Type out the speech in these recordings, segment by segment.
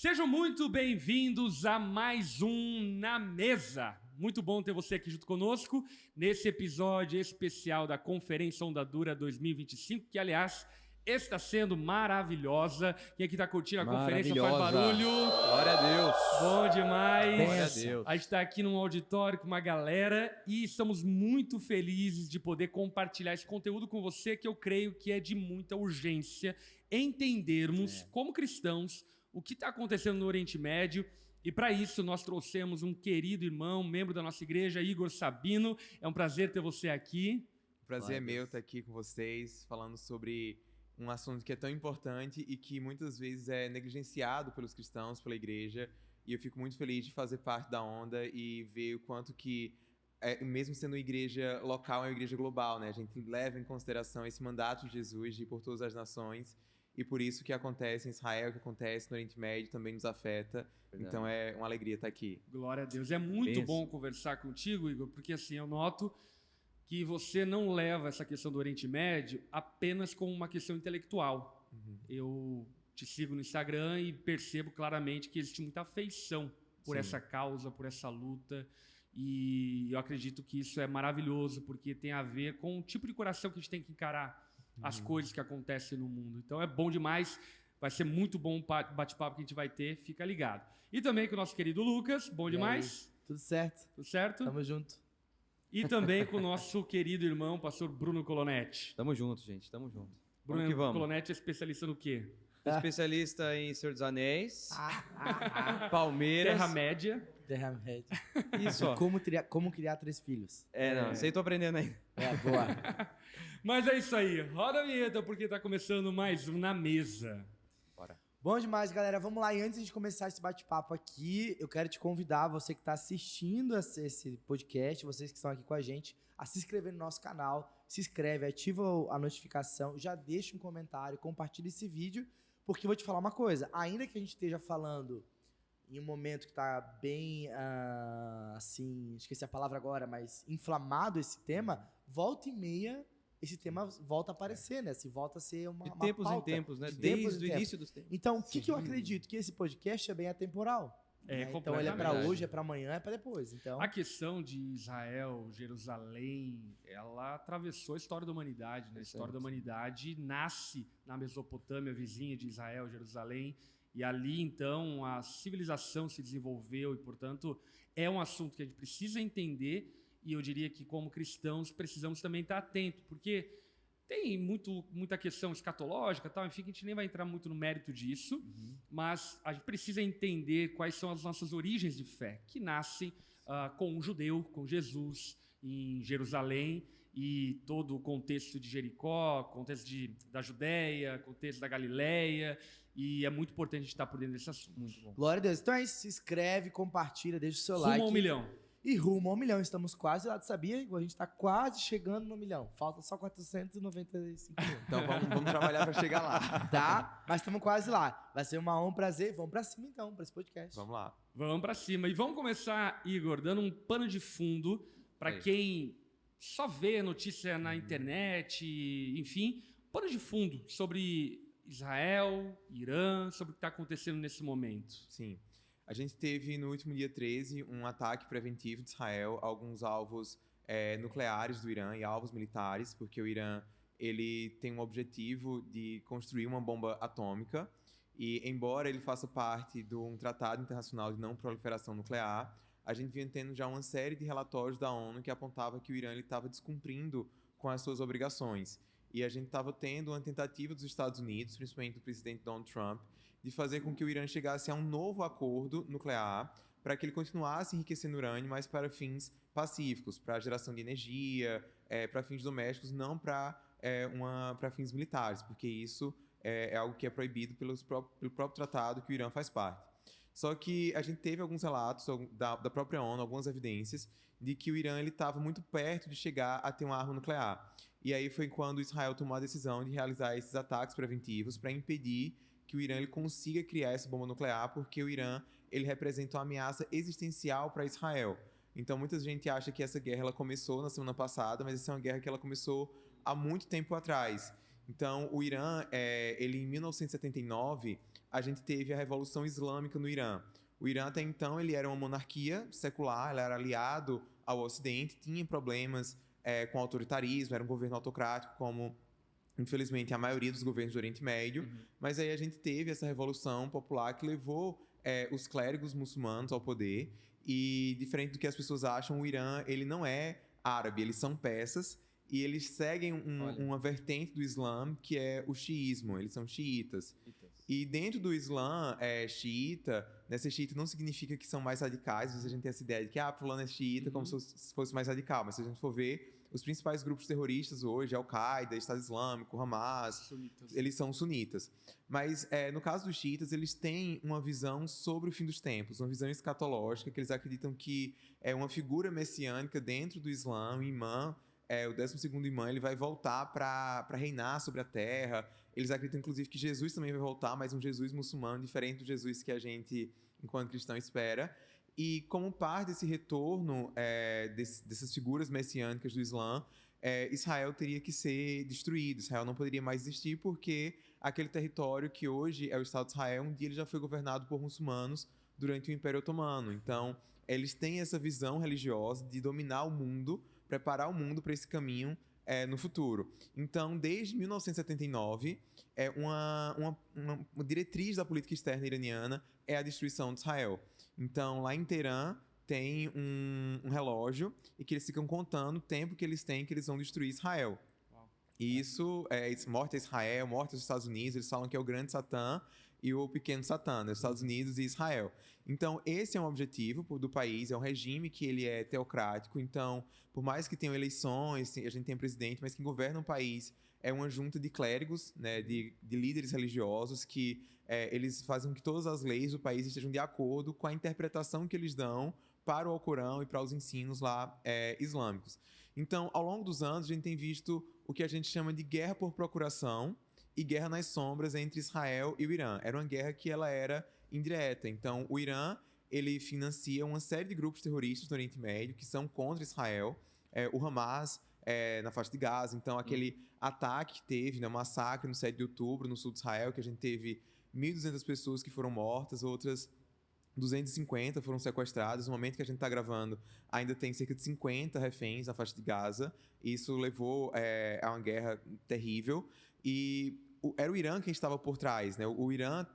Sejam muito bem-vindos a mais um Na Mesa. Muito bom ter você aqui junto conosco nesse episódio especial da Conferência Onda Dura 2025, que, aliás, está sendo maravilhosa. Quem aqui está curtindo a conferência faz barulho. Glória a Deus. Bom demais. Glória a Deus. A gente está aqui num auditório com uma galera e estamos muito felizes de poder compartilhar esse conteúdo com você, que eu creio que é de muita urgência entendermos, como cristãos, o que está acontecendo no Oriente Médio. E para isso nós trouxemos um querido irmão, membro da nossa igreja, Igor Sabino. É um prazer ter você aqui. O prazer é meu estar aqui com vocês, falando sobre um assunto que é tão importante e que muitas vezes é negligenciado pelos cristãos, pela igreja. E eu fico muito feliz de fazer parte da Onda e ver o quanto que, mesmo sendo uma igreja local, é uma igreja global, né? A gente leva em consideração esse mandato de Jesus de ir por todas as nações. E por isso que acontece em Israel, que acontece no Oriente Médio, também nos afeta. Verdade. Então é uma alegria estar aqui. Glória a Deus. É muito bom conversar contigo, Igor, porque assim, eu noto que você não leva essa questão do Oriente Médio apenas como uma questão intelectual. Eu te sigo no Instagram e percebo claramente que existe muita afeição por essa causa, por essa luta. E eu acredito que isso é maravilhoso, porque tem a ver com o tipo de coração que a gente tem que encarar as coisas que acontecem no mundo. Então é bom demais. Vai ser muito bom o bate-papo que a gente vai ter. Fica ligado. E também com o nosso querido Lucas. Bom demais? Tudo certo. Tudo certo? Tamo junto. E também com o nosso querido irmão, pastor Bruno Colonetti. Tamo junto, gente. Tamo junto. Bruno Colonetti é especialista no quê? Especialista em Senhor dos Anéis, Palmeiras... Terra-média. Terra-média. Isso, ó. Como criar 3 filhos. Isso aí tô aprendendo aí. Boa. Mas é isso aí. Roda a vinheta, porque tá começando mais um Na Mesa. Bora. Bom demais, galera. Vamos lá. E antes de começar esse bate-papo aqui, eu quero te convidar, você que está assistindo esse podcast, vocês que estão aqui com a gente, a se inscrever no nosso canal. Se inscreve, ativa a notificação, já deixa um comentário, compartilha esse vídeo, porque eu vou te falar uma coisa. Ainda que a gente esteja falando em um momento que está bem, assim, esqueci a palavra agora, mas inflamado esse tema, volta e meia esse tema volta a aparecer, né? Se volta a ser uma De tempos pauta. em tempos, né? Desde o início dos tempos. Então, o que eu acredito? Que esse podcast é bem atemporal. Então, ele é para hoje, é para amanhã, é para depois. Então, a questão de Israel, Jerusalém, ela atravessou a história da humanidade, né? A história da humanidade nasce na Mesopotâmia, vizinha de Israel, Jerusalém, e ali, então, a civilização se desenvolveu e, portanto, é um assunto que a gente precisa entender. E eu diria que, como cristãos, precisamos também estar atentos, porque tem muita questão escatológica, tal, enfim, que a gente nem vai entrar muito no mérito disso, mas a gente precisa entender quais são as nossas origens de fé, que nascem com um judeu, com Jesus, em Jerusalém, e todo o contexto de Jericó, contexto da Judéia, contexto da Galileia, e é muito importante a gente estar por dentro desse assunto. Muito bom. Glória a Deus. Então é isso, se inscreve, compartilha, deixa o seu like. Rumo ao 1 milhão. E rumo ao 1 milhão, estamos quase lá, sabia? A gente está quase chegando no 1 milhão. Falta só 495 mil. Então vamos trabalhar para chegar lá. Tá? Mas estamos quase lá. Vai ser uma honra, um prazer. Vamos para cima então, para esse podcast. Vamos lá. Vamos para cima. E vamos começar, Igor, dando um pano de fundo para quem só vê notícia na internet, enfim, pano de fundo sobre Israel, Irã, sobre o que está acontecendo nesse momento. Sim. A gente teve, no último dia 13, um ataque preventivo de Israel a alguns alvos nucleares do Irã e alvos militares, porque o Irã ele tem um objetivo de construir uma bomba atômica e, embora ele faça parte de um tratado internacional de não proliferação nuclear, a gente vinha tendo já uma série de relatórios da ONU que apontava que o Irã estava descumprindo com as suas obrigações. E a gente estava tendo uma tentativa dos Estados Unidos, principalmente do presidente Donald Trump, de fazer com que o Irã chegasse a um novo acordo nuclear para que ele continuasse enriquecendo urânio, mas para fins pacíficos, para geração de energia, para fins domésticos, não para fins militares, porque isso é algo que é proibido pelo próprio tratado que o Irã faz parte. Só que a gente teve alguns relatos da própria ONU, algumas evidências, de que o Irã estava muito perto de chegar a ter uma arma nuclear. E aí foi quando Israel tomou a decisão de realizar esses ataques preventivos para impedir que o Irã consiga criar essa bomba nuclear, porque o Irã representa uma ameaça existencial para Israel. Então muita gente acha que essa guerra ela começou na semana passada, mas essa é uma guerra que ela começou há muito tempo atrás. Então o Irã, ele em 1979, a gente teve a Revolução Islâmica no Irã. O Irã, até então, ele era uma monarquia secular, ele era aliado ao Ocidente, tinha problemas com autoritarismo, era um governo autocrático, como, infelizmente, a maioria dos governos do Oriente Médio. Mas aí a gente teve essa revolução popular que levou os clérigos muçulmanos ao poder. E, diferente do que as pessoas acham, o Irã ele não é árabe, eles são persas. E eles seguem uma vertente do Islã, que é o xiismo. Eles são xiitas. E dentro do Islã, xiita, né, ser xiita não significa que são mais radicais. Às vezes a gente tem essa ideia de que fulano é xiita, como se fosse mais radical. Mas se a gente for ver, os principais grupos terroristas hoje, Al-Qaeda, Estado Islâmico, Hamas, eles são sunitas. Mas no caso dos xiitas, eles têm uma visão sobre o fim dos tempos, uma visão escatológica, que eles acreditam que é uma figura messiânica dentro do Islã, um imã. O 12º imã, ele vai voltar para reinar sobre a terra. Eles acreditam, inclusive, que Jesus também vai voltar, mas um Jesus muçulmano, diferente do Jesus que a gente, enquanto cristão, espera. E como parte desse retorno dessas figuras messiânicas do Islã, Israel teria que ser destruído. Israel não poderia mais existir porque aquele território que hoje é o Estado de Israel, um dia ele já foi governado por muçulmanos durante o Império Otomano. Então, eles têm essa visão religiosa de dominar o mundo, preparar o mundo para esse caminho no futuro. Então, desde 1979, uma diretriz da política externa iraniana é a destruição de Israel. Então, lá em Teherã, tem um relógio e que eles ficam contando o tempo que eles têm que eles vão destruir Israel. E isso morte a Israel, morte aos Estados Unidos, eles falam que é o grande Satã e o pequeno Satã, né? Os Estados Unidos e Israel. Então, esse é um objetivo do país, é um regime que ele é teocrático. Então, por mais que tenham eleições, a gente tem presidente, mas quem governa o país é uma junta de clérigos, né, de líderes religiosos que eles fazem com que todas as leis do país estejam de acordo com a interpretação que eles dão para o Alcorão e para os ensinos lá islâmicos. Então, ao longo dos anos, a gente tem visto o que a gente chama de guerra por procuração e guerra nas sombras entre Israel e o Irã. Era uma guerra que ela era indireta. Então, o Irã, ele financia uma série de grupos terroristas no Oriente Médio que são contra Israel. O Hamas, na faixa de Gaza. Então, aquele ataque que teve, né, um massacre no 7 de outubro, no sul de Israel, que a gente teve 1.200 pessoas que foram mortas, outras 250 foram sequestradas. No momento que a gente está gravando, ainda tem cerca de 50 reféns na faixa de Gaza. Isso levou a uma guerra terrível. E era o Irã quem estava por trás, né? O Irã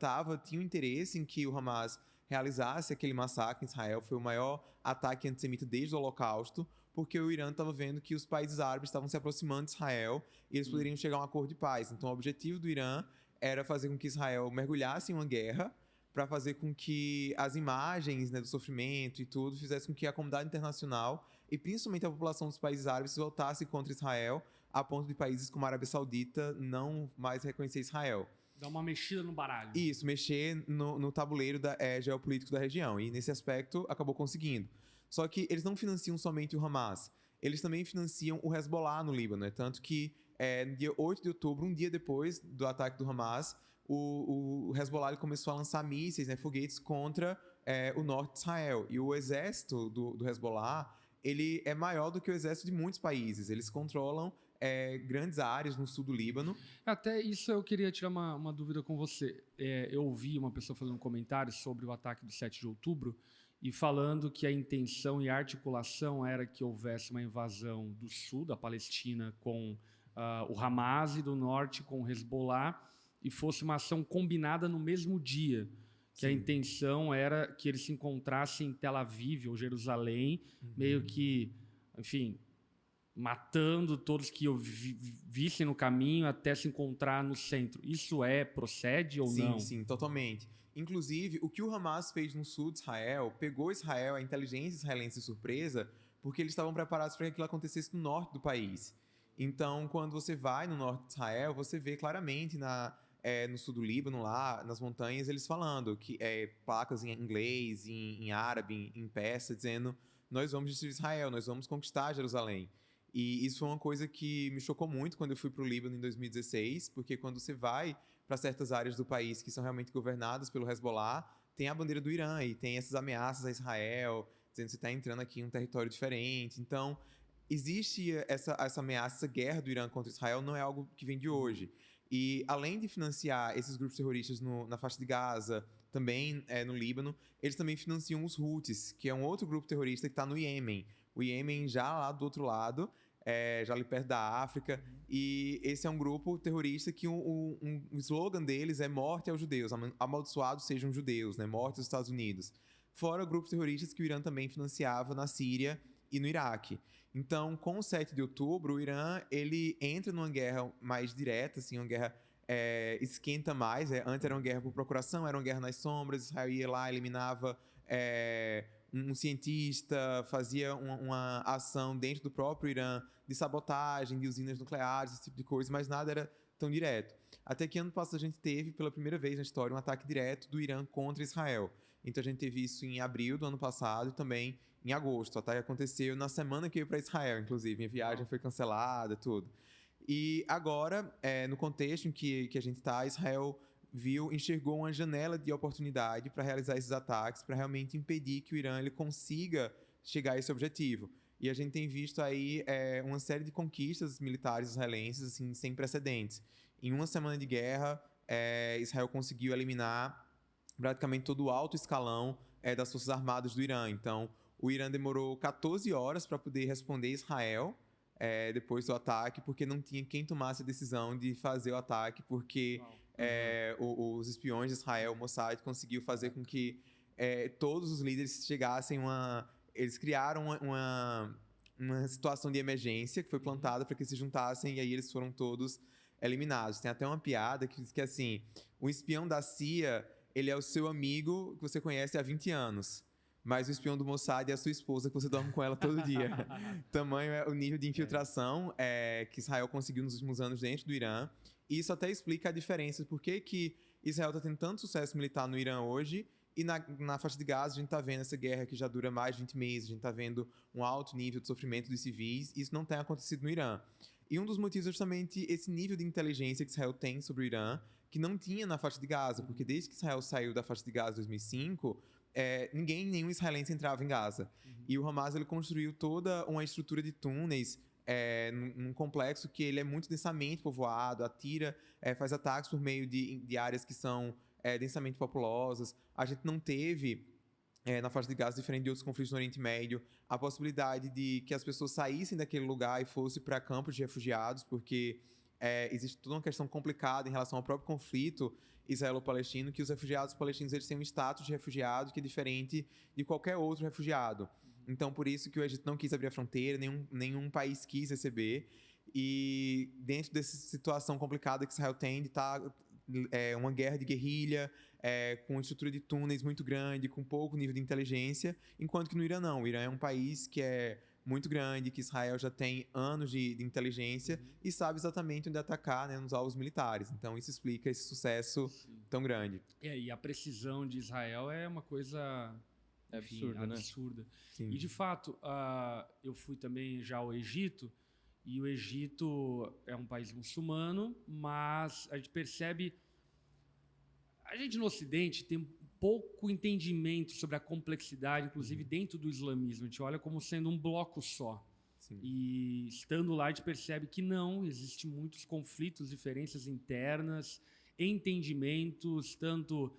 tinha um interesse em que o Hamas realizasse aquele massacre em Israel. Foi o maior ataque antissemita desde o Holocausto, porque o Irã estava vendo que os países árabes estavam se aproximando de Israel e eles poderiam chegar a um acordo de paz. Então, o objetivo do Irã era fazer com que Israel mergulhasse em uma guerra para fazer com que as imagens, né, do sofrimento e tudo fizesse com que a comunidade internacional e principalmente a população dos países árabes se voltasse contra Israel, a ponto de países como a Arábia Saudita não mais reconhecer Israel. Dar uma mexida no baralho. Isso, mexer no tabuleiro geopolítico da região. E nesse aspecto acabou conseguindo. Só que eles não financiam somente o Hamas. Eles também financiam o Hezbollah no Líbano. Tanto que no dia 8 de outubro, um dia depois do ataque do Hamas, o Hezbollah começou a lançar mísseis, né, foguetes contra o norte de Israel. E o exército do Hezbollah, ele é maior do que o exército de muitos países. Eles controlam grandes áreas no sul do Líbano. Até isso eu queria tirar uma dúvida com você. Eu ouvi uma pessoa fazendo um comentário sobre o ataque do 7 de outubro e falando que a intenção e a articulação era que houvesse uma invasão do sul, da Palestina, com o Hamas e do norte com o Hezbollah, e fosse uma ação combinada no mesmo dia. Que a intenção era que eles se encontrassem em Tel Aviv ou Jerusalém, meio que, enfim, matando todos que vissem no caminho até se encontrar no centro. Isso procede ou não? Sim, totalmente. Inclusive, o que o Hamas fez no sul de Israel, pegou Israel, a inteligência israelense de surpresa, porque eles estavam preparados para que aquilo acontecesse no norte do país. Então, quando você vai no norte de Israel, você vê claramente no sul do Líbano, lá nas montanhas, eles falando que placas em inglês, em árabe, em persa, dizendo: nós vamos destruir Israel, nós vamos conquistar Jerusalém. E isso foi uma coisa que me chocou muito quando eu fui para o Líbano em 2016, porque quando você vai para certas áreas do país que são realmente governadas pelo Hezbollah, tem a bandeira do Irã e tem essas ameaças a Israel, dizendo que você está entrando aqui em um território diferente. Então, existe essa ameaça, essa guerra do Irã contra Israel, não é algo que vem de hoje. E além de financiar esses grupos terroristas na faixa de Gaza, também no Líbano, eles também financiam os Houthis, que é um outro grupo terrorista que está no Iêmen. O Iêmen já lá do outro lado, já ali perto da África. E esse é um grupo terrorista que o slogan deles é morte aos judeus, amaldiçoados sejam judeus, né? Morte aos Estados Unidos. Fora grupos terroristas que o Irã também financiava na Síria e no Iraque. Então, com o 7 de outubro, o Irã ele entra numa guerra mais direta, assim, uma guerra esquenta mais. Antes era uma guerra por procuração, era uma guerra nas sombras. Israel ia lá, eliminava um cientista, fazia uma ação dentro do próprio Irã de sabotagem de usinas nucleares, esse tipo de coisa, mas nada era tão direto. Até que ano passado a gente teve, pela primeira vez na história, um ataque direto do Irã contra Israel. Então a gente teve isso em abril do ano passado e também em agosto. O ataque aconteceu na semana que eu ia para Israel, inclusive. Minha viagem foi cancelada, tudo. E agora, no contexto em que a gente está, Israel enxergou uma janela de oportunidade para realizar esses ataques, para realmente impedir que o Irã ele consiga chegar a esse objetivo. E a gente tem visto aí uma série de conquistas militares israelenses assim, sem precedentes. Em uma semana de guerra, Israel conseguiu eliminar praticamente todo o alto escalão das Forças Armadas do Irã. Então, o Irã demorou 14 horas para poder responder Israel depois do ataque, porque não tinha quem tomasse a decisão de fazer o ataque, porque os espiões de Israel, o Mossad, conseguiu fazer com que todos os líderes chegassem eles criaram uma situação de emergência que foi plantada para que se juntassem e aí eles foram todos eliminados. Tem até uma piada que diz que, assim, o espião da CIA, ele é o seu amigo que você conhece há 20 anos. Mas o espião do Mossad é a sua esposa, que você dorme com ela todo dia. Tamanho é o nível de infiltração que Israel conseguiu nos últimos anos dentro do Irã. E isso até explica a diferença. Por que Israel está tendo tanto sucesso militar no Irã hoje e na faixa de Gaza a gente está vendo essa guerra que já dura mais de 20 meses. A gente está vendo um alto nível de sofrimento dos civis. Isso não tem acontecido no Irã. E um dos motivos é justamente esse nível de inteligência que Israel tem sobre o Irã, que não tinha na faixa de Gaza. Porque desde que Israel saiu da faixa de Gaza em 2005... nenhum israelense entrava em Gaza. E o Hamas ele construiu toda uma estrutura de túneis num complexo que ele é muito densamente povoado, faz ataques por meio de áreas que são densamente populosas. A gente não teve, na faixa de Gaza, diferente de outros conflitos no Oriente Médio, a possibilidade de que as pessoas saíssem daquele lugar e fossem para campos de refugiados, porque existe toda uma questão complicada em relação ao próprio conflito israelo-palestino, que os refugiados palestinos eles têm um status de refugiado que é diferente de qualquer outro refugiado. Então, por isso que o Egito não quis abrir a fronteira, nenhum país quis receber. E dentro dessa situação complicada que Israel tem de estar uma guerra de guerrilha, com uma estrutura de túneis muito grande, com pouco nível de inteligência, enquanto que no Irã não. O Irã é um país que é muito grande, que Israel já tem anos de inteligência e sabe exatamente onde atacar, né, nos alvos militares. Então, isso explica esse sucesso tão grande. E a precisão de Israel é uma coisa absurda. Sim. E, de fato, eu fui também já ao Egito, e o Egito é um país muçulmano, mas a gente percebe... A gente no Ocidente tem pouco entendimento sobre a complexidade, inclusive dentro do islamismo. A gente olha como sendo um bloco só. Sim. E estando lá, a gente percebe que não, existem muitos conflitos, diferenças internas, entendimentos, tanto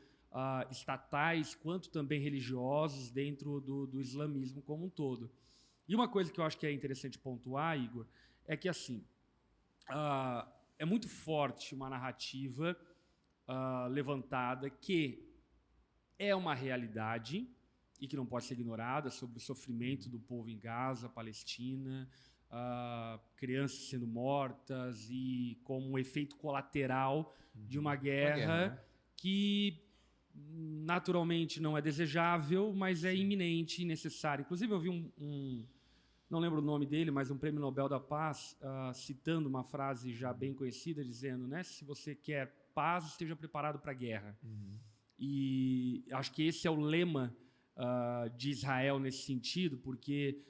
estatais quanto também religiosos, dentro do islamismo como um todo. E uma coisa que eu acho que é interessante pontuar, Igor, é que assim, é muito forte uma narrativa levantada que é uma realidade e que não pode ser ignorada sobre o sofrimento do povo em Gaza, Palestina, crianças sendo mortas e como um efeito colateral de uma guerra que naturalmente não é desejável, mas é iminente e necessária. Inclusive eu vi não lembro o nome dele, mas um prêmio Nobel da Paz citando uma frase já bem conhecida, dizendo, né, se você quer paz, esteja preparado para a guerra. E acho que esse é o lema de Israel nesse sentido, porque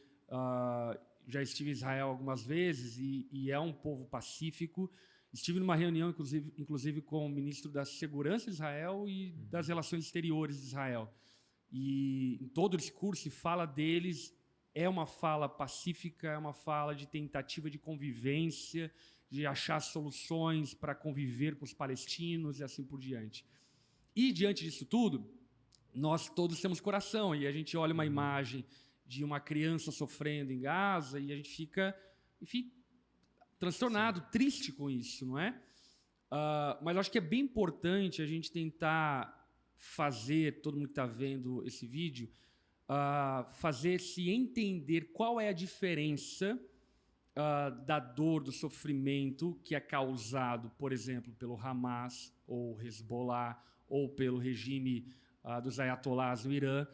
já estive em Israel algumas vezes e é um povo pacífico. Estive numa reunião, inclusive com o ministro da Segurança de Israel e das Relações Exteriores de Israel. E em todo o discurso se fala deles, é uma fala pacífica, é uma fala de tentativa de convivência, de achar soluções para conviver com os palestinos e assim por diante. E, diante disso tudo, nós todos temos coração, e a gente olha uma imagem de uma criança sofrendo em Gaza e a gente fica, enfim, transtornado, triste com isso, não é? Mas eu acho que é bem importante a gente tentar fazer, todo mundo que está vendo esse vídeo, fazer-se entender qual é a diferença da dor, do sofrimento que é causado, por exemplo, pelo Hamas, ou Hezbollah, ou pelo regime dos ayatolás no Irã,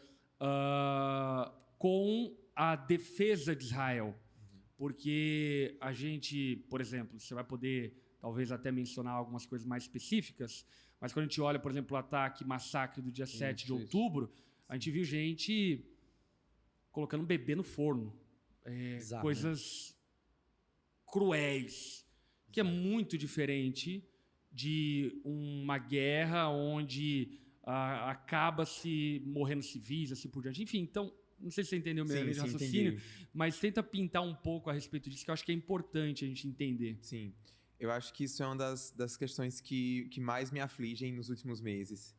com a defesa de Israel. Porque a gente, por exemplo, você vai poder talvez até mencionar algumas coisas mais específicas, mas quando a gente olha, por exemplo, o ataque, massacre do dia 7 de outubro, a gente viu gente colocando um bebê no forno. Coisas cruéis, que é muito diferente de uma guerra onde acaba-se morrendo civis, assim por diante. Enfim, então, não sei se você entendeu meu raciocínio, mas tenta pintar um pouco a respeito disso, que eu acho que é importante a gente entender. Sim. Eu acho que isso é uma das questões que mais me afligem nos últimos meses.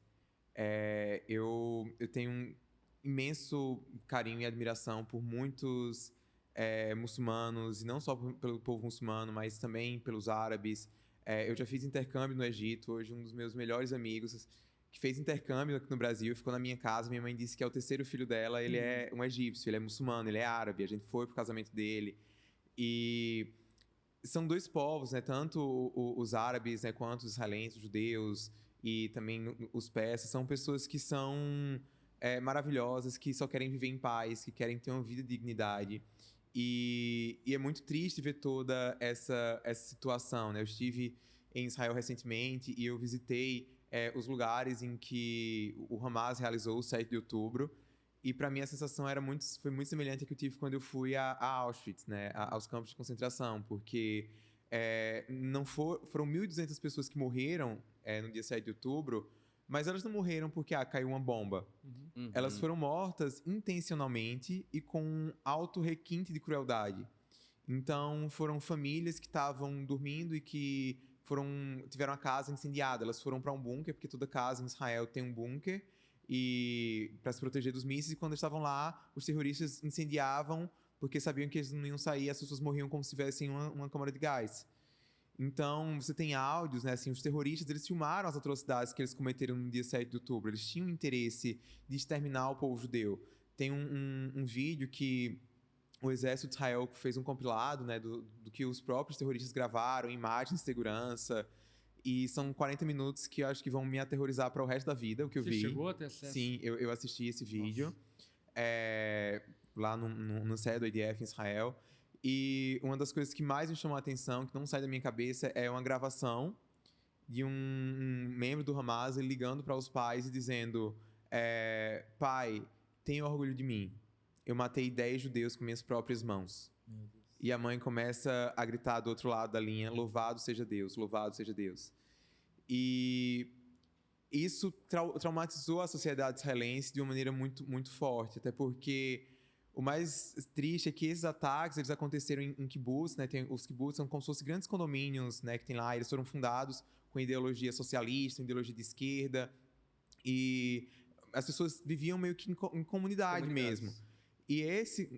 Eu tenho um imenso carinho e admiração por muitos muçulmanos, e não só pelo povo muçulmano, mas também pelos árabes. Eu já fiz intercâmbio no Egito. Hoje, um dos meus melhores amigos que fez intercâmbio aqui no Brasil ficou na minha casa. Minha mãe disse que é o terceiro filho dela. Ele é um egípcio, ele é muçulmano, ele é árabe. A gente foi pro casamento dele. E são dois povos, né? Tanto os árabes, né, quanto os israelenses, os judeus e também os persas. São pessoas que são maravilhosas, que só querem viver em paz, que querem ter uma vida de dignidade. E é muito triste ver toda essa situação, né? Eu estive em Israel recentemente e eu visitei os lugares em que o Hamas realizou o 7 de outubro. E para mim a sensação foi muito semelhante à que eu tive quando eu fui a Auschwitz, né? Aos campos de concentração, porque foram 1.200 pessoas que morreram no dia 7 de outubro, mas elas não morreram porque caiu uma bomba. Uhum. Elas foram mortas intencionalmente e com um alto requinte de crueldade. Então foram famílias que estavam dormindo e que tiveram a casa incendiada. Elas foram para um bunker, porque toda casa em Israel tem um bunker, e para se proteger dos mísseis. E quando estavam lá, os terroristas incendiavam porque sabiam que eles não iam sair, as pessoas morriam como se tivessem uma câmara de gás. Então, você tem áudios, né? Assim, os terroristas, eles filmaram as atrocidades que eles cometeram no dia 7 de outubro. Eles tinham interesse de exterminar o povo judeu. Tem um vídeo que o exército de Israel fez um compilado, né, do que os próprios terroristas gravaram, imagens de segurança. E são 40 minutos que eu acho que vão me aterrorizar para o resto da vida, o que eu vi. Você chegou a ter acesso? Sim, eu assisti esse vídeo lá no CE do IDF em Israel. E uma das coisas que mais me chamou a atenção, que não sai da minha cabeça, é uma gravação de um membro do Hamas ligando para os pais e dizendo: pai, tenha orgulho de mim. Eu matei 10 judeus com minhas próprias mãos. E a mãe começa a gritar do outro lado da linha: louvado seja Deus, louvado seja Deus. E isso traumatizou a sociedade israelense de uma maneira muito, muito forte, até porque o mais triste é que esses ataques eles aconteceram em kibbutz, né? Os kibbutz são como se fossem grandes condomínios, né, que tem lá. Eles foram fundados com ideologia socialista, ideologia de esquerda, e as pessoas viviam meio que em comunidade mesmo. E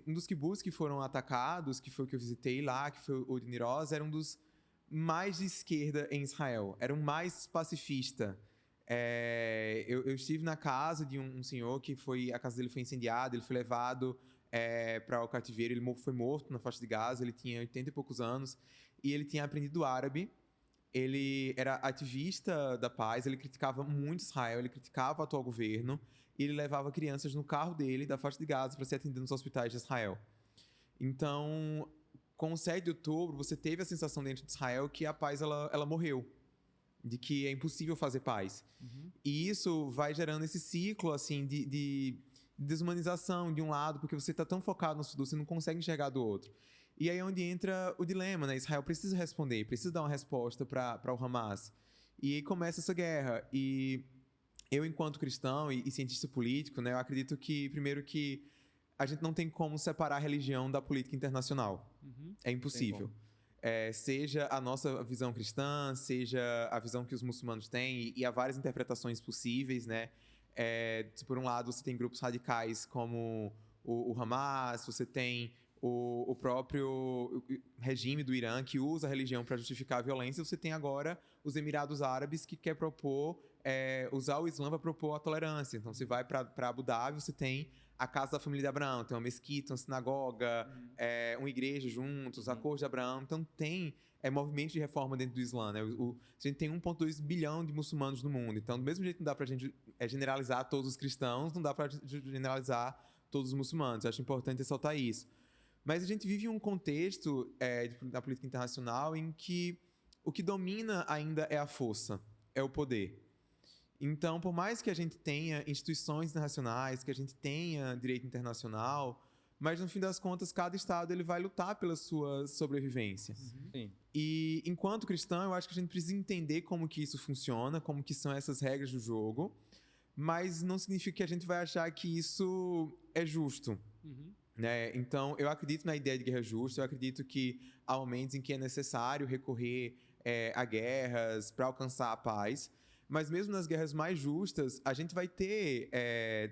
um dos kibbutz que foram atacados, que foi o que eu visitei lá, que foi o de Nir Oz, era um dos mais de esquerda em Israel. Era um mais pacifista. Eu estive na casa de um senhor que a casa dele foi incendiada, ele foi levado para o cativeiro, ele foi morto na faixa de Gaza, ele tinha 80 e poucos anos, e ele tinha aprendido árabe. Ele era ativista da paz, ele criticava muito Israel, ele criticava o atual governo, e ele levava crianças no carro dele, da faixa de Gaza, para ser atendido nos hospitais de Israel. Então, com o 7 de outubro, você teve a sensação dentro de Israel que a paz ela morreu, de que é impossível fazer paz. Uhum. E isso vai gerando esse ciclo assim, de desumanização de um lado, porque você está tão focado no Sudão, você não consegue enxergar do outro. E aí é onde entra o dilema, né? Israel precisa responder, precisa dar uma resposta para o Hamas. E aí começa essa guerra. E eu, enquanto cristão e cientista político, né, eu acredito que, primeiro, que a gente não tem como separar a religião da política internacional. Uhum. É impossível. seja a nossa visão cristã, seja a visão que os muçulmanos têm, e há várias interpretações possíveis, né? Por um lado, você tem grupos radicais como o Hamas, você tem o próprio regime do Irã, que usa a religião para justificar a violência, você tem agora os Emirados Árabes, que quer usar o Islã para propor a tolerância. Então, você vai para Abu Dhabi, você tem a Casa da Família de Abraão, tem uma mesquita, uma sinagoga, uma igreja juntos, a Corte de Abraão. Então, tem movimento de reforma dentro do Islã, né? A gente tem 1,2 bilhão de muçulmanos no mundo. Então, do mesmo jeito que não dá para a gente generalizar todos os cristãos, não dá para generalizar todos os muçulmanos. Eu acho importante ressaltar isso. Mas a gente vive um contexto da política internacional em que o que domina ainda é a força, é o poder. Então, por mais que a gente tenha instituições internacionais, que a gente tenha direito internacional, mas no fim das contas, cada Estado ele vai lutar pela sua sobrevivência. Sim. E enquanto cristão, eu acho que a gente precisa entender como que isso funciona, como que são essas regras do jogo, mas não significa que a gente vai achar que isso é justo. Né? Então, eu acredito na ideia de guerra justa, eu acredito que há momentos em que é necessário recorrer a guerras para alcançar a paz, mas mesmo nas guerras mais justas, a gente vai ter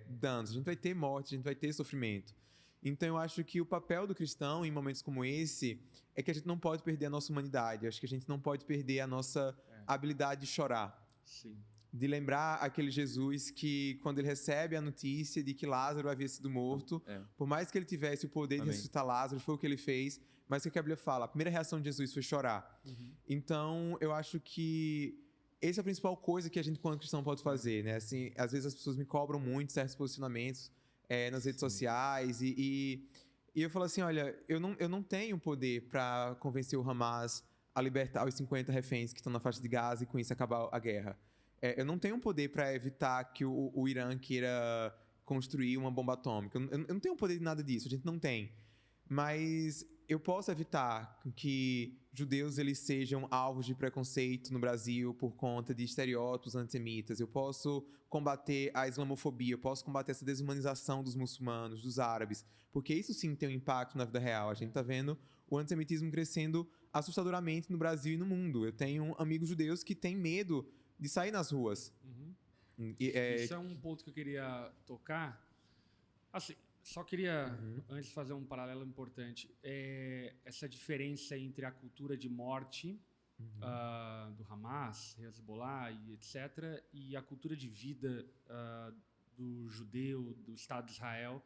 danos, a gente vai ter morte, a gente vai ter sofrimento. Então, eu acho que o papel do cristão em momentos como esse é que a gente não pode perder a nossa humanidade, eu acho que a gente não pode perder a nossa habilidade de chorar. Sim. De lembrar aquele Jesus que, quando ele recebe a notícia de que Lázaro havia sido morto, por mais que ele tivesse o poder de ressuscitar Lázaro, foi o que ele fez, mas o que a Bíblia fala? A primeira reação de Jesus foi chorar. Então, eu acho que essa é a principal coisa que a gente, quando cristão, pode fazer, né? Assim, às vezes as pessoas me cobram muito certos posicionamentos nas redes sociais e eu falo assim, olha, eu não tenho poder para convencer o Hamas a libertar os 50 reféns que estão na faixa de Gaza e com isso acabar a guerra. Eu não tenho poder para evitar que o Irã queira construir uma bomba atômica. Eu não tenho poder de nada disso, a gente não tem. Mas eu posso evitar que judeus eles sejam alvos de preconceito no Brasil por conta de estereótipos antissemitas. Eu posso combater a islamofobia, eu posso combater essa desumanização dos muçulmanos, dos árabes, porque isso sim tem um impacto na vida real. A gente está vendo o antissemitismo crescendo assustadoramente no Brasil e no mundo. Eu tenho amigos judeus que têm medo de sair nas ruas. Isso é um ponto que eu queria tocar. Assim, só queria, antes, fazer um paralelo importante. Essa diferença entre a cultura de morte do Hamas, Hezbollah e etc., e a cultura de vida do judeu, do Estado de Israel,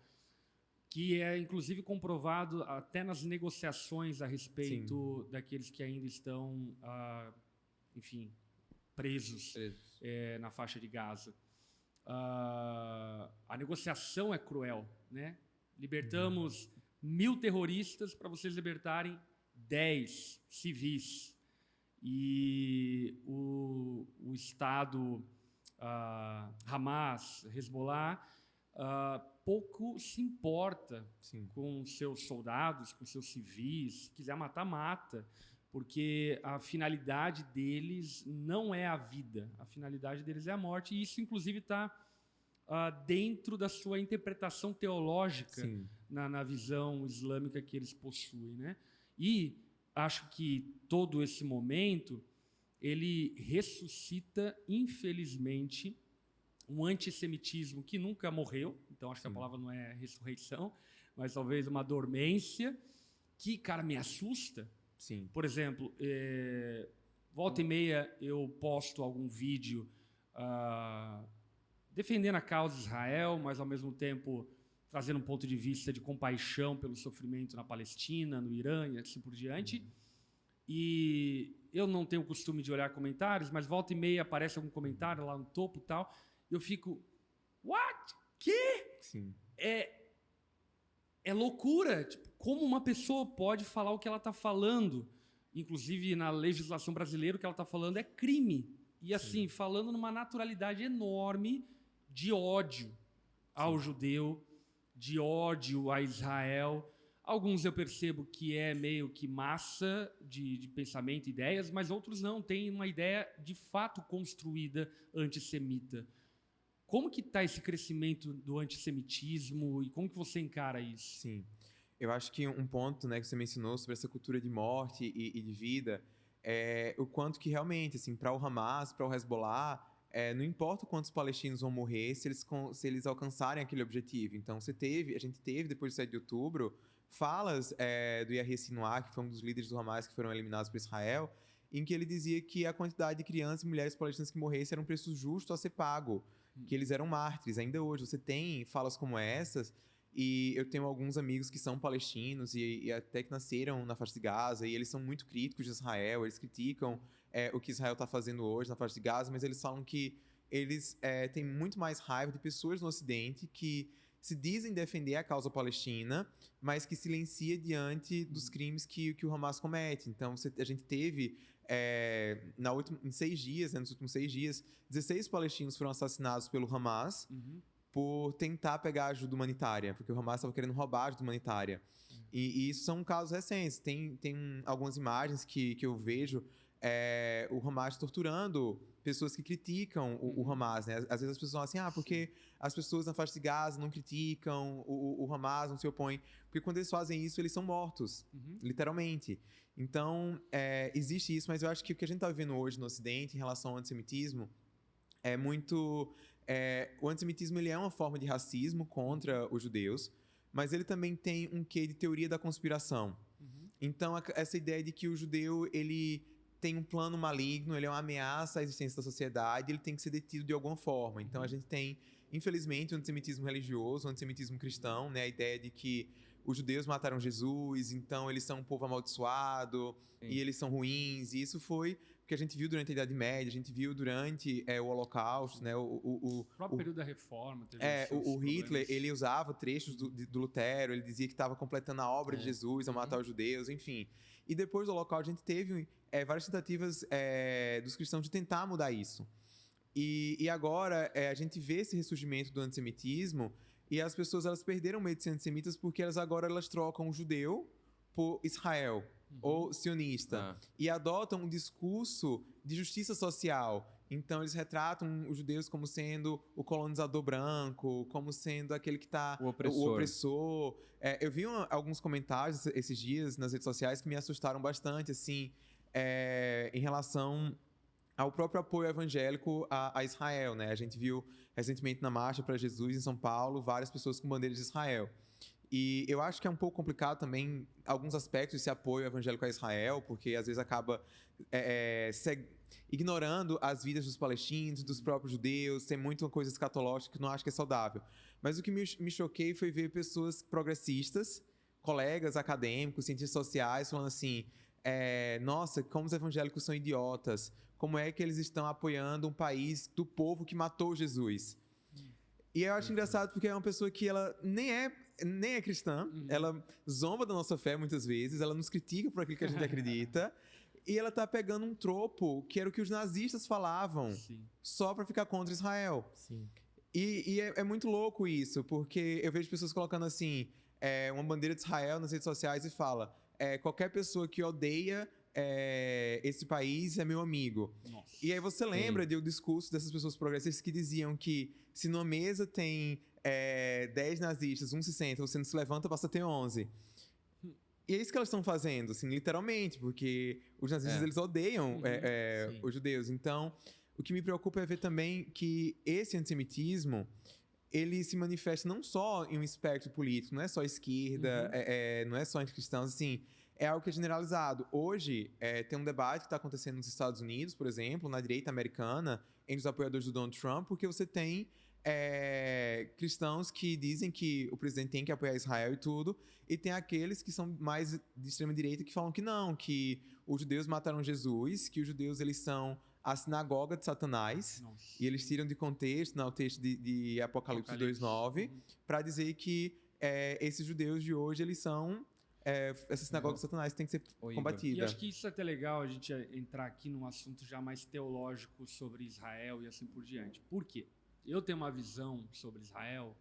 que é, inclusive, comprovado até nas negociações a respeito daqueles que ainda estão, enfim, presos. Na faixa de Gaza. A negociação é cruel, né? Libertamos 1.000 terroristas para vocês libertarem 10 civis. E o Estado Hamas, Hezbollah, pouco se importa com seus soldados, com seus civis. Se quiser matar, mata. Porque a finalidade deles não é a vida, a finalidade deles é a morte, e isso, inclusive, está dentro da sua interpretação teológica na visão islâmica que eles possuem, né? E acho que todo esse momento ele ressuscita, infelizmente, um antissemitismo que nunca morreu, então acho que a palavra não é ressurreição, mas talvez uma dormência, que, cara, me assusta. Por exemplo, volta e meia eu posto algum vídeo defendendo a causa de Israel, mas ao mesmo tempo trazendo um ponto de vista de compaixão pelo sofrimento na Palestina, no Irã e assim por diante. E eu não tenho o costume de olhar comentários, mas volta e meia aparece algum comentário lá no topo e tal, e eu fico, what? Que? É loucura, tipo, como uma pessoa pode falar o que ela está falando. Inclusive, na legislação brasileira, o que ela está falando é crime. E assim, falando numa naturalidade enorme de ódio ao judeu, de ódio a Israel. Alguns eu percebo que é meio que massa de pensamento, ideias, mas outros não, tem uma ideia de fato construída antissemita. Como que está esse crescimento do antissemitismo e como que você encara isso? eu acho que um ponto, né, que você mencionou sobre essa cultura de morte e de vida é o quanto que realmente, assim, para o Hamas, para o Hezbollah, não importa quantos palestinos vão morrer se eles alcançarem aquele objetivo. Então, a gente teve, depois do 7 de outubro, falas do Yahya Sinwar, que foi um dos líderes do Hamas que foram eliminados por Israel, em que ele dizia que a quantidade de crianças e mulheres palestinas que morressem era um preço justo a ser pago, que eles eram mártires. Ainda hoje você tem falas como essas, e eu tenho alguns amigos que são palestinos e até que nasceram na faixa de Gaza, e eles são muito críticos de Israel, eles criticam o que Israel está fazendo hoje na faixa de Gaza, mas eles falam que eles têm muito mais raiva de pessoas no Ocidente que se dizem defender a causa palestina, mas que silencia diante dos crimes que o Hamas comete. Então, a gente teve, em 6 dias, nos últimos 6 dias, 16 palestinos foram assassinados pelo Hamas por tentar pegar ajuda humanitária, porque o Hamas estava querendo roubar ajuda humanitária. E isso são casos recentes. Tem algumas imagens que eu vejo o Hamas torturando pessoas que criticam o Hamas, né? Às vezes as pessoas falam assim, porque as pessoas na faixa de Gaza não criticam o Hamas, não se opõem. Porque quando eles fazem isso, eles são mortos, literalmente. Então, existe isso, mas eu acho que o que a gente está vivendo hoje no Ocidente em relação ao antissemitismo é muito... o antissemitismo ele é uma forma de racismo contra os judeus, mas ele também tem um quê de teoria da conspiração. Então, essa ideia de que o judeu, ele tem um plano maligno, ele é uma ameaça à existência da sociedade, ele tem que ser detido de alguma forma. Então, a gente tem, infelizmente, o antissemitismo religioso, o antissemitismo cristão, né? A ideia de que os judeus mataram Jesus, então eles são um povo amaldiçoado, e eles são ruins. E isso foi o que a gente viu durante a Idade Média, a gente viu durante o Holocausto, né? O próprio período da Reforma. O Hitler, ele usava trechos do Lutero, ele dizia que estava completando a obra de Jesus ao matar os judeus, enfim. E depois do Holocausto, a gente teve várias tentativas dos cristãos de tentar mudar isso. E agora a gente vê esse ressurgimento do antissemitismo, e as pessoas elas perderam o medo de ser antissemitas porque elas trocam o judeu por Israel, ou sionista, e adotam um discurso de justiça social. Então, eles retratam os judeus como sendo o colonizador branco, como sendo aquele que está o opressor. Eu vi alguns comentários esses dias nas redes sociais que me assustaram bastante, assim, em relação ao próprio apoio evangélico a Israel, né? A gente viu recentemente na Marcha para Jesus em São Paulo várias pessoas com bandeiras de Israel. E eu acho que é um pouco complicado também alguns aspectos desse apoio evangélico a Israel, porque às vezes acaba ignorando as vidas dos palestinos, dos próprios judeus, tem muita coisa escatológica que eu não acho que é saudável. Mas o que me choquei foi ver pessoas progressistas, colegas acadêmicos, cientistas sociais, falando assim, nossa, como os evangélicos são idiotas, como é que eles estão apoiando um país do povo que matou Jesus? E eu acho engraçado porque é uma pessoa que ela nem é cristã, ela zomba da nossa fé muitas vezes, ela nos critica por aquilo que a gente acredita, e ela tá pegando um tropo que era o que os nazistas falavam, só para ficar contra Israel. E é muito louco isso, porque eu vejo pessoas colocando assim, uma bandeira de Israel nas redes sociais e fala, qualquer pessoa que odeia esse país é meu amigo. Nossa. E aí você lembra do discurso dessas pessoas progressistas que diziam que se numa mesa tem 10 nazistas, um se senta, você não se levanta, passa a ter 11. E é isso que elas estão fazendo, assim, literalmente, porque os nazistas eles odeiam os judeus. Então, o que me preocupa é ver também que esse antissemitismo ele se manifesta não só em um espectro político, não é só esquerda, não é só entre cristãos, assim, é algo que é generalizado. Hoje, tem um debate que está acontecendo nos Estados Unidos, por exemplo, na direita americana, entre os apoiadores do Donald Trump, porque você tem cristãos que dizem que o presidente tem que apoiar Israel e tudo, e tem aqueles que são mais de extrema-direita que falam que não, que os judeus mataram Jesus, que os judeus eles são a sinagoga de Satanás. Nossa. E eles tiram de contexto, o texto de Apocalipse 2:9, para dizer que esses judeus de hoje eles são essa sinagoga de Satanás tem que ser combatida. E acho que isso é até legal a gente entrar aqui num assunto já mais teológico sobre Israel e assim por diante. Por quê? Eu tenho uma visão sobre Israel,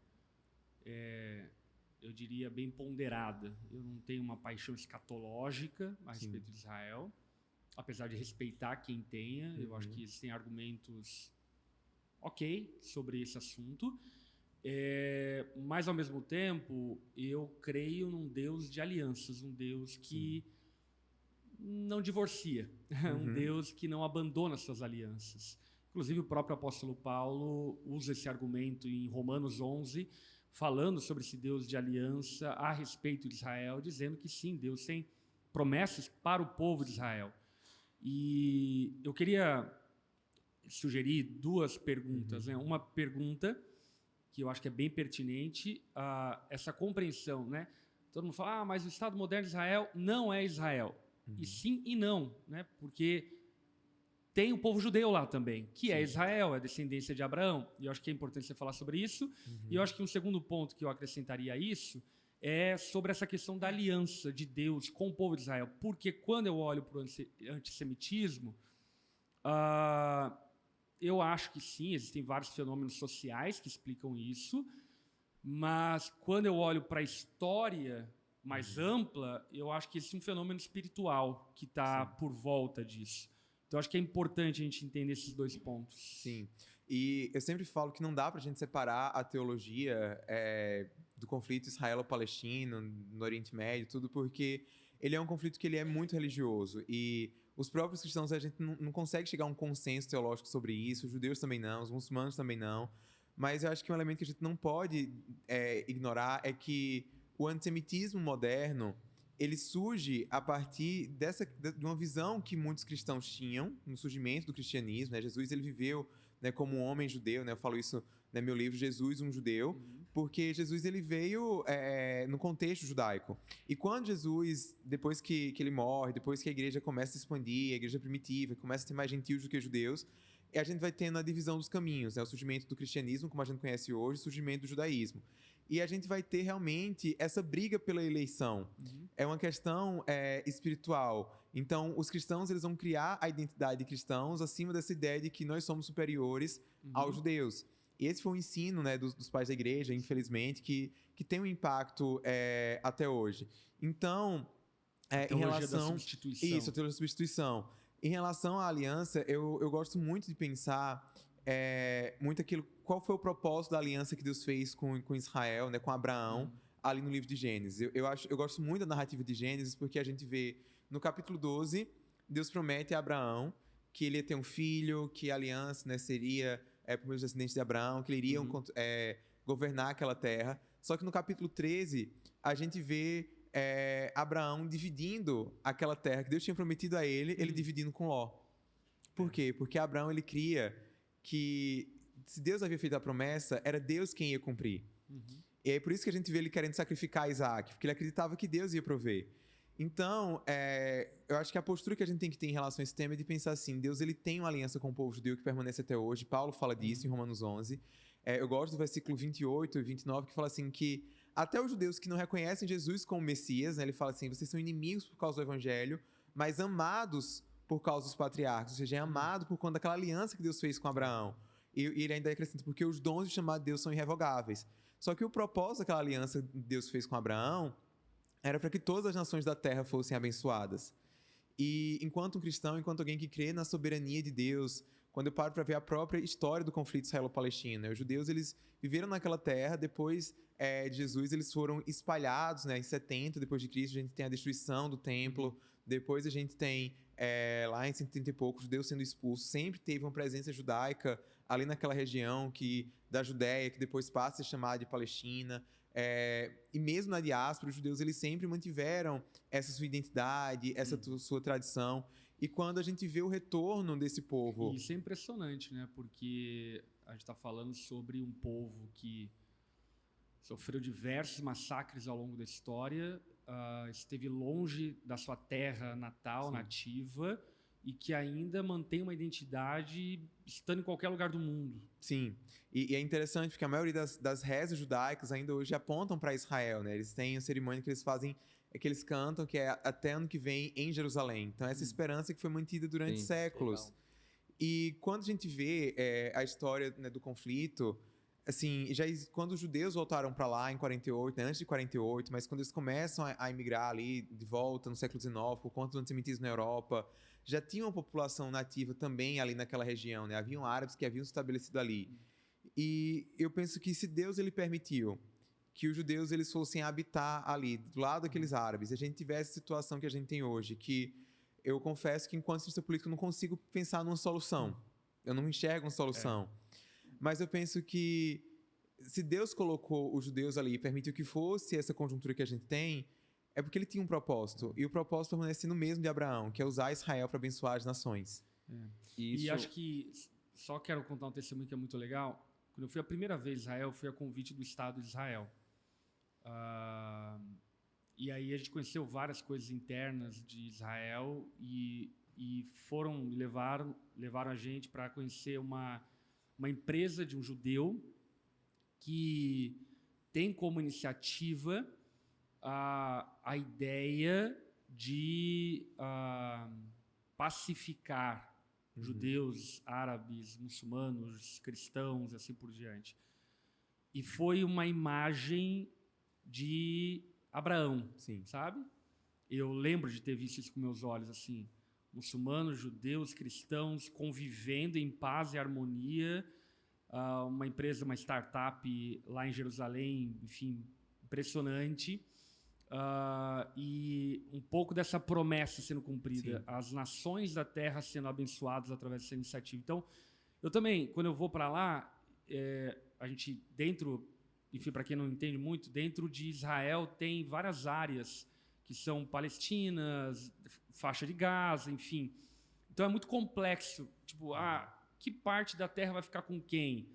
eu diria, bem ponderada. Eu não tenho uma paixão escatológica a respeito de Israel, apesar de respeitar quem tenha. Eu acho que existem argumentos ok sobre esse assunto, Mas, ao mesmo tempo, eu creio num Deus de alianças, um Deus que não divorcia, um Deus que não abandona suas alianças. Inclusive, o próprio apóstolo Paulo usa esse argumento em Romanos 11, falando sobre esse Deus de aliança a respeito de Israel, dizendo que sim, Deus tem promessas para o povo de Israel. E eu queria sugerir 2 perguntas. Né? Uma pergunta que eu acho que é bem pertinente, essa compreensão. Né? Todo mundo fala, mas o Estado moderno de Israel não é Israel. E sim e não, né? Porque tem o povo judeu lá também, que é Israel, é descendência de Abraão. E eu acho que é importante você falar sobre isso. E eu acho que um segundo ponto que eu acrescentaria a isso é sobre essa questão da aliança de Deus com o povo de Israel. Porque quando eu olho para o antissemitismo, eu acho que sim, existem vários fenômenos sociais que explicam isso, mas quando eu olho para a história mais ampla, eu acho que existe um fenômeno espiritual que está por volta disso. Então, acho que é importante a gente entender esses 2 pontos. Sim. E eu sempre falo que não dá para a gente separar a teologia do conflito israelo-palestino, no Oriente Médio, tudo, porque ele é um conflito que ele é muito religioso. E os próprios cristãos, a gente não consegue chegar a um consenso teológico sobre isso, os judeus também não, os muçulmanos também não. Mas eu acho que um elemento que a gente não pode ignorar é que o antissemitismo moderno, ele surge a partir de uma visão que muitos cristãos tinham no surgimento do cristianismo. Né? Jesus, ele viveu, né, como um homem judeu, né? Eu falo isso no meu livro, Jesus, um judeu, porque Jesus, ele veio no contexto judaico. E quando Jesus, depois que ele morre, depois que a igreja começa a se expandir, a igreja primitiva, começa a ter mais gentios do que judeus, a gente vai tendo a divisão dos caminhos, né? O surgimento do cristianismo, como a gente conhece hoje, o surgimento do judaísmo. E a gente vai ter realmente essa briga pela eleição. É uma questão espiritual. Então, os cristãos, eles vão criar a identidade de cristãos acima dessa ideia de que nós somos superiores aos judeus. E esse foi o ensino, né, dos pais da igreja, infelizmente, que tem um impacto até hoje. Então, em relação... da substituição. Isso, a teologia da substituição. Em relação à aliança, eu gosto muito de pensar muito aquilo, qual foi o propósito da aliança que Deus fez com Israel, né, com Abraão, ali no livro de Gênesis. Eu gosto muito da narrativa de Gênesis, porque a gente vê no capítulo 12, Deus promete a Abraão que ele ia ter um filho, que a aliança, né, seria por meio dos descendentes de Abraão, que ele iria governar aquela terra. Só que no capítulo 13, a gente vê Abraão dividindo aquela terra que Deus tinha prometido a ele dividindo com Ló. Por quê? Porque Abraão, ele cria que se Deus havia feito a promessa, era Deus quem ia cumprir. E é por isso que a gente vê ele querendo sacrificar Isaac, porque ele acreditava que Deus ia prover. Então, eu acho que a postura que a gente tem que ter em relação a esse tema é de pensar assim, Deus, ele tem uma aliança com o povo judeu que permanece até hoje. Paulo fala disso em Romanos 11. Eu gosto do versículo 28 e 29, que fala assim que até os judeus que não reconhecem Jesus como Messias, né, ele fala assim, vocês são inimigos por causa do evangelho, mas amados por causa dos patriarcas, ou seja, é amado por conta daquela aliança que Deus fez com Abraão. E ele ainda acrescenta, porque os dons de chamar Deus são irrevogáveis. Só que o propósito daquela aliança que Deus fez com Abraão era para que todas as nações da terra fossem abençoadas. E enquanto um cristão, enquanto alguém que crê na soberania de Deus, quando eu paro para ver a própria história do conflito israelo-palestino, os judeus, eles viveram naquela terra, depois de Jesus, eles foram espalhados, né, em 70 depois de Cristo, a gente tem a destruição do templo, depois a gente tem, lá em 130 e poucos, os judeus sendo expulsos, sempre teve uma presença judaica ali naquela região da Judéia, que depois passa a ser chamada de Palestina. E mesmo na diáspora, os judeus, eles sempre mantiveram essa sua identidade, essa sua tradição. E quando a gente vê o retorno desse povo... Isso é impressionante, né? Porque a gente está falando sobre um povo que sofreu diversos massacres ao longo da história, esteve longe da sua terra natal, nativa, e que ainda mantém uma identidade estando em qualquer lugar do mundo. Sim, e é interessante porque a maioria das rezas judaicas ainda hoje apontam para Israel, né? Eles têm a cerimônia que eles fazem, que eles cantam, que é até ano que vem em Jerusalém. Então, essa esperança que foi mantida durante séculos. Legal. E quando a gente vê a história, né, do conflito, assim, quando os judeus voltaram para lá em 48, né, antes de 48, mas quando eles começam a emigrar ali de volta no século XIX, por conta do antissemitismo na Europa, já tinha uma população nativa também ali naquela região, né? Haviam árabes que haviam se estabelecido ali. E eu penso que se Deus ele permitiu que os judeus eles fossem habitar ali, do lado daqueles árabes, e a gente tivesse a situação que a gente tem hoje, que eu confesso que enquanto cientista político eu não consigo pensar numa solução. Eu não enxergo uma solução. Mas eu penso que se Deus colocou os judeus ali e permitiu que fosse essa conjuntura que a gente tem, é porque ele tinha um propósito. E o propósito permanece no mesmo de Abraão, que é usar Israel para abençoar as nações. E acho que só quero contar um testemunho que é muito legal. Quando eu fui a primeira vez a Israel, eu fui a convite do Estado de Israel. E aí a gente conheceu várias coisas internas de Israel e levaram a gente para conhecer uma empresa de um judeu que tem como iniciativa a ideia de pacificar judeus, árabes, muçulmanos, cristãos e assim por diante. E foi uma imagem de Abraão, Sim. sabe? Eu lembro de ter visto isso com meus olhos, assim, muçulmanos, judeus, cristãos convivendo em paz e harmonia, uma empresa, uma startup lá em Jerusalém, enfim, impressionante, e um pouco dessa promessa sendo cumprida, Sim. as nações da terra sendo abençoadas através dessa iniciativa. Então, eu também, quando eu vou para lá, a gente dentro, enfim, para quem não entende muito, dentro de Israel tem várias áreas que são palestinas, faixa de Gaza, enfim. Então é muito complexo. Tipo, que parte da terra vai ficar com quem?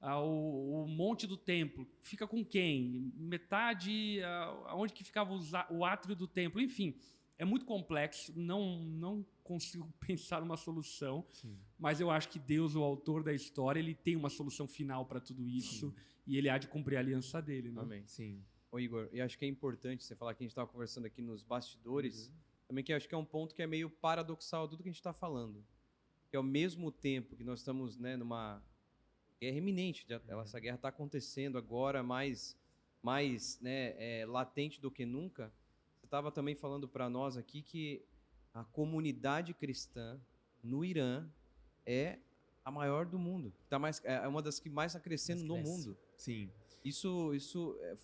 O monte do templo fica com quem? Metade, aonde que ficava o átrio do templo? Enfim, é muito complexo. Não consigo pensar uma solução. Sim. Mas eu acho que Deus, o autor da história, ele tem uma solução final para tudo isso. Sim. E ele há de cumprir a aliança dele, né? Amém. Sim. Ô Igor, e acho que é importante você falar que a gente estava conversando aqui nos bastidores, também que acho que é um ponto que é meio paradoxal tudo que a gente está falando. Que ao mesmo tempo que nós estamos, né, numa guerra iminente, essa guerra está acontecendo agora mais né, latente do que nunca, você estava também falando para nós aqui que a comunidade cristã no Irã é a maior do mundo. É uma das que mais está crescendo no mundo. Sim. Isso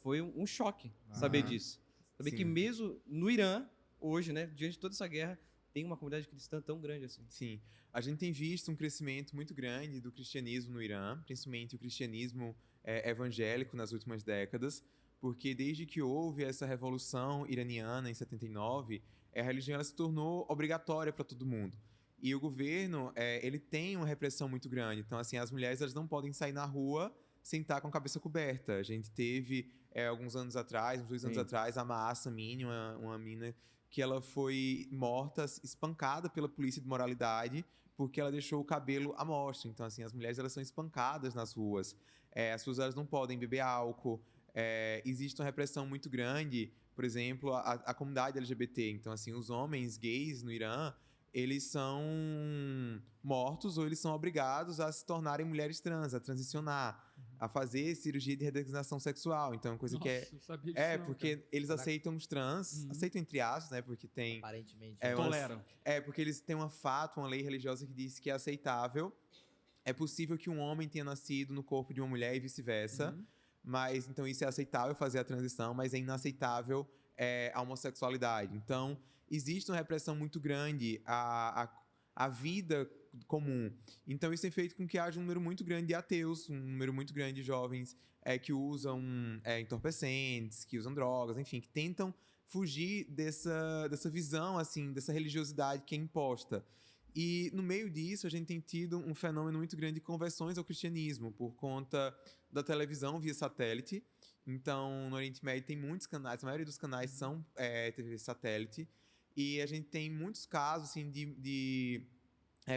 foi um choque saber disso. Saber Sim. que mesmo no Irã, hoje, né, diante de toda essa guerra, tem uma comunidade cristã tão grande assim. Sim. A gente tem visto um crescimento muito grande do cristianismo no Irã, principalmente o cristianismo evangélico nas últimas décadas, porque desde que houve essa revolução iraniana em 79, a religião ela se tornou obrigatória para todo mundo. E o governo, ele tem uma repressão muito grande. Então, assim, as mulheres elas não podem sair na rua sem estar com a cabeça coberta. A gente teve, alguns anos atrás, uns 2 anos atrás, a Mahsa Amini, uma mina que ela foi morta, espancada pela polícia de moralidade, porque ela deixou o cabelo à mostra. Então, assim, as mulheres elas são espancadas nas ruas. As pessoas elas não podem beber álcool. Existe uma repressão muito grande, por exemplo, a comunidade LGBT. Então, assim, os homens gays no Irã, eles são mortos ou eles são obrigados a se tornarem mulheres trans, a transicionar, a fazer cirurgia de redesignação sexual. Então, coisa Nossa, que eu sabia disso não, porque cara. eles aceitam os trans, aceitam entre aspas, né? Porque tem... Aparentemente. Toleram. porque eles têm uma lei religiosa que diz que é aceitável. É possível que um homem tenha nascido no corpo de uma mulher e vice-versa. Mas, então, isso é aceitável fazer a transição, mas é inaceitável a homossexualidade. Então, existe uma repressão muito grande à vida comum. Então, isso tem feito com que haja um número muito grande de ateus, um número muito grande de jovens que usam entorpecentes, que usam drogas, enfim, que tentam fugir dessa visão, assim, dessa religiosidade que é imposta. E, no meio disso, a gente tem tido um fenômeno muito grande de conversões ao cristianismo, por conta da televisão via satélite. Então, no Oriente Médio tem muitos canais, a maioria dos canais são TV satélite, e a gente tem muitos casos, assim, de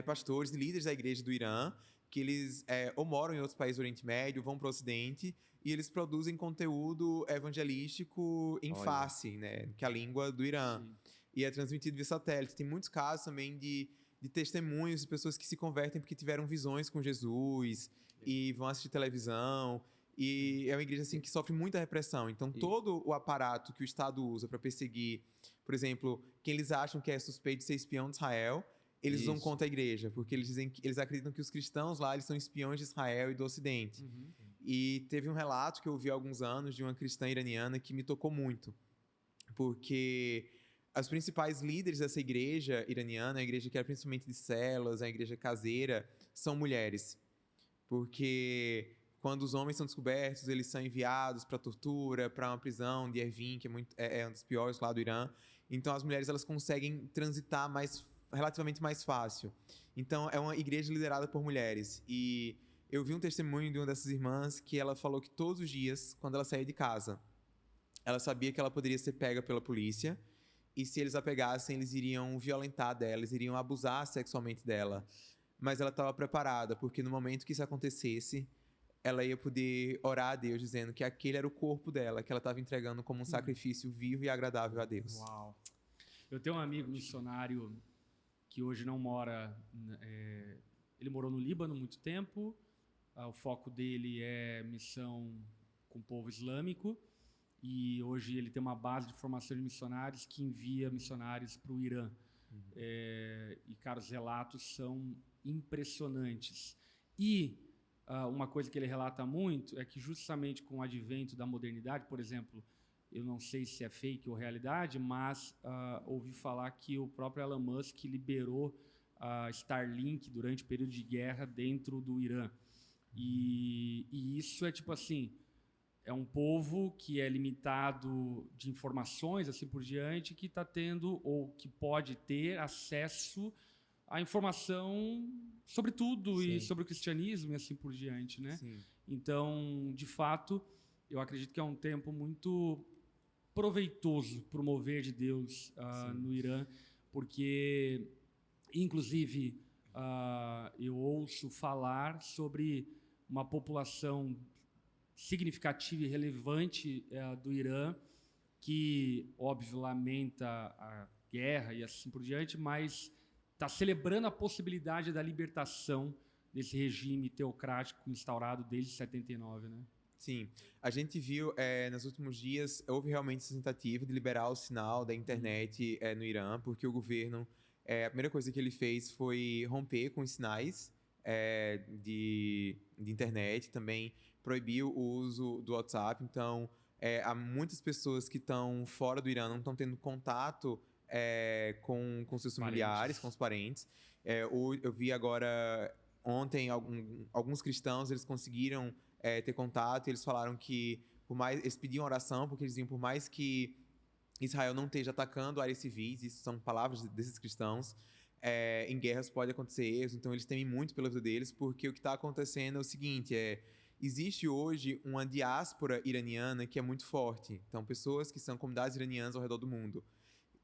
pastores e líderes da igreja do Irã, que eles ou moram em outros países do Oriente Médio, vão para o Ocidente, e eles produzem conteúdo evangelístico em Farsi, né, que é a língua do Irã. Sim. E é transmitido via satélite. Tem muitos casos também de testemunhos de pessoas que se convertem porque tiveram visões com Jesus e vão assistir televisão. E é uma igreja assim, que sofre muita repressão. Então, todo o aparato que o Estado usa para perseguir, por exemplo, quem eles acham que é suspeito de ser espião de Israel, eles vão Isso. contra a igreja, porque eles dizem que eles acreditam que os cristãos lá eles são espiões de Israel e do Ocidente. E teve um relato que eu ouvi há alguns anos de uma cristã iraniana que me tocou muito, porque os principais líderes dessa igreja iraniana, a igreja que era principalmente de células, a igreja caseira, são mulheres. Porque quando os homens são descobertos, eles são enviados para tortura, para uma prisão de Evin, que é um dos piores lá do Irã. Então as mulheres elas conseguem transitar relativamente mais fácil. Então é uma igreja liderada por mulheres. E eu vi um testemunho de uma dessas irmãs que ela falou que todos os dias, quando ela saía de casa, ela sabia que ela poderia ser pega pela polícia. E se eles a pegassem, eles iriam violentar dela, eles iriam abusar sexualmente dela. Mas ela estava preparada, porque no momento que isso acontecesse, ela ia poder orar a Deus, dizendo que aquele era o corpo dela, que ela estava entregando como um sacrifício vivo e agradável a Deus. Uau. Eu tenho um amigo missionário que hoje não mora... ele morou no Líbano há muito tempo. O foco dele é missão com o povo islâmico. E hoje ele tem uma base de formação de missionários que envia missionários para o Irã. E, cara, os relatos são impressionantes. E uma coisa que ele relata muito é que justamente com o advento da modernidade, por exemplo, eu não sei se é fake ou realidade, mas ouvi falar que o próprio Elon Musk liberou a Starlink durante o período de guerra dentro do Irã. E isso é tipo assim, é um povo que é limitado de informações, assim por diante, que está tendo, ou que pode ter acesso à informação sobre tudo e sobre o cristianismo e assim por diante, né? Sim. Então, de fato, eu acredito que é um tempo muito proveitoso para o mover de Deus no Irã, porque, inclusive, eu ouço falar sobre uma população significativa e relevante do Irã, que, óbvio, lamenta a guerra e assim por diante, mas está celebrando a possibilidade da libertação desse regime teocrático instaurado desde 79, né? Sim, a gente viu nos últimos dias, houve realmente essa tentativa de liberar o sinal da internet no Irã, porque o governo, a primeira coisa que ele fez foi romper com os sinais de internet, também proibiu o uso do WhatsApp. Então, há muitas pessoas que estão fora do Irã, não estão tendo contato com seus familiares, com os parentes. Eu vi agora, ontem, alguns cristãos, eles conseguiram ter contato, e eles falaram que, eles pediam oração, porque eles diziam, por mais que Israel não esteja atacando áreas civis, isso são palavras desses cristãos, em guerras pode acontecer erros, então eles temem muito pela vida deles, porque o que está acontecendo é o seguinte, existe hoje uma diáspora iraniana que é muito forte, então pessoas que são comunidades iranianas ao redor do mundo.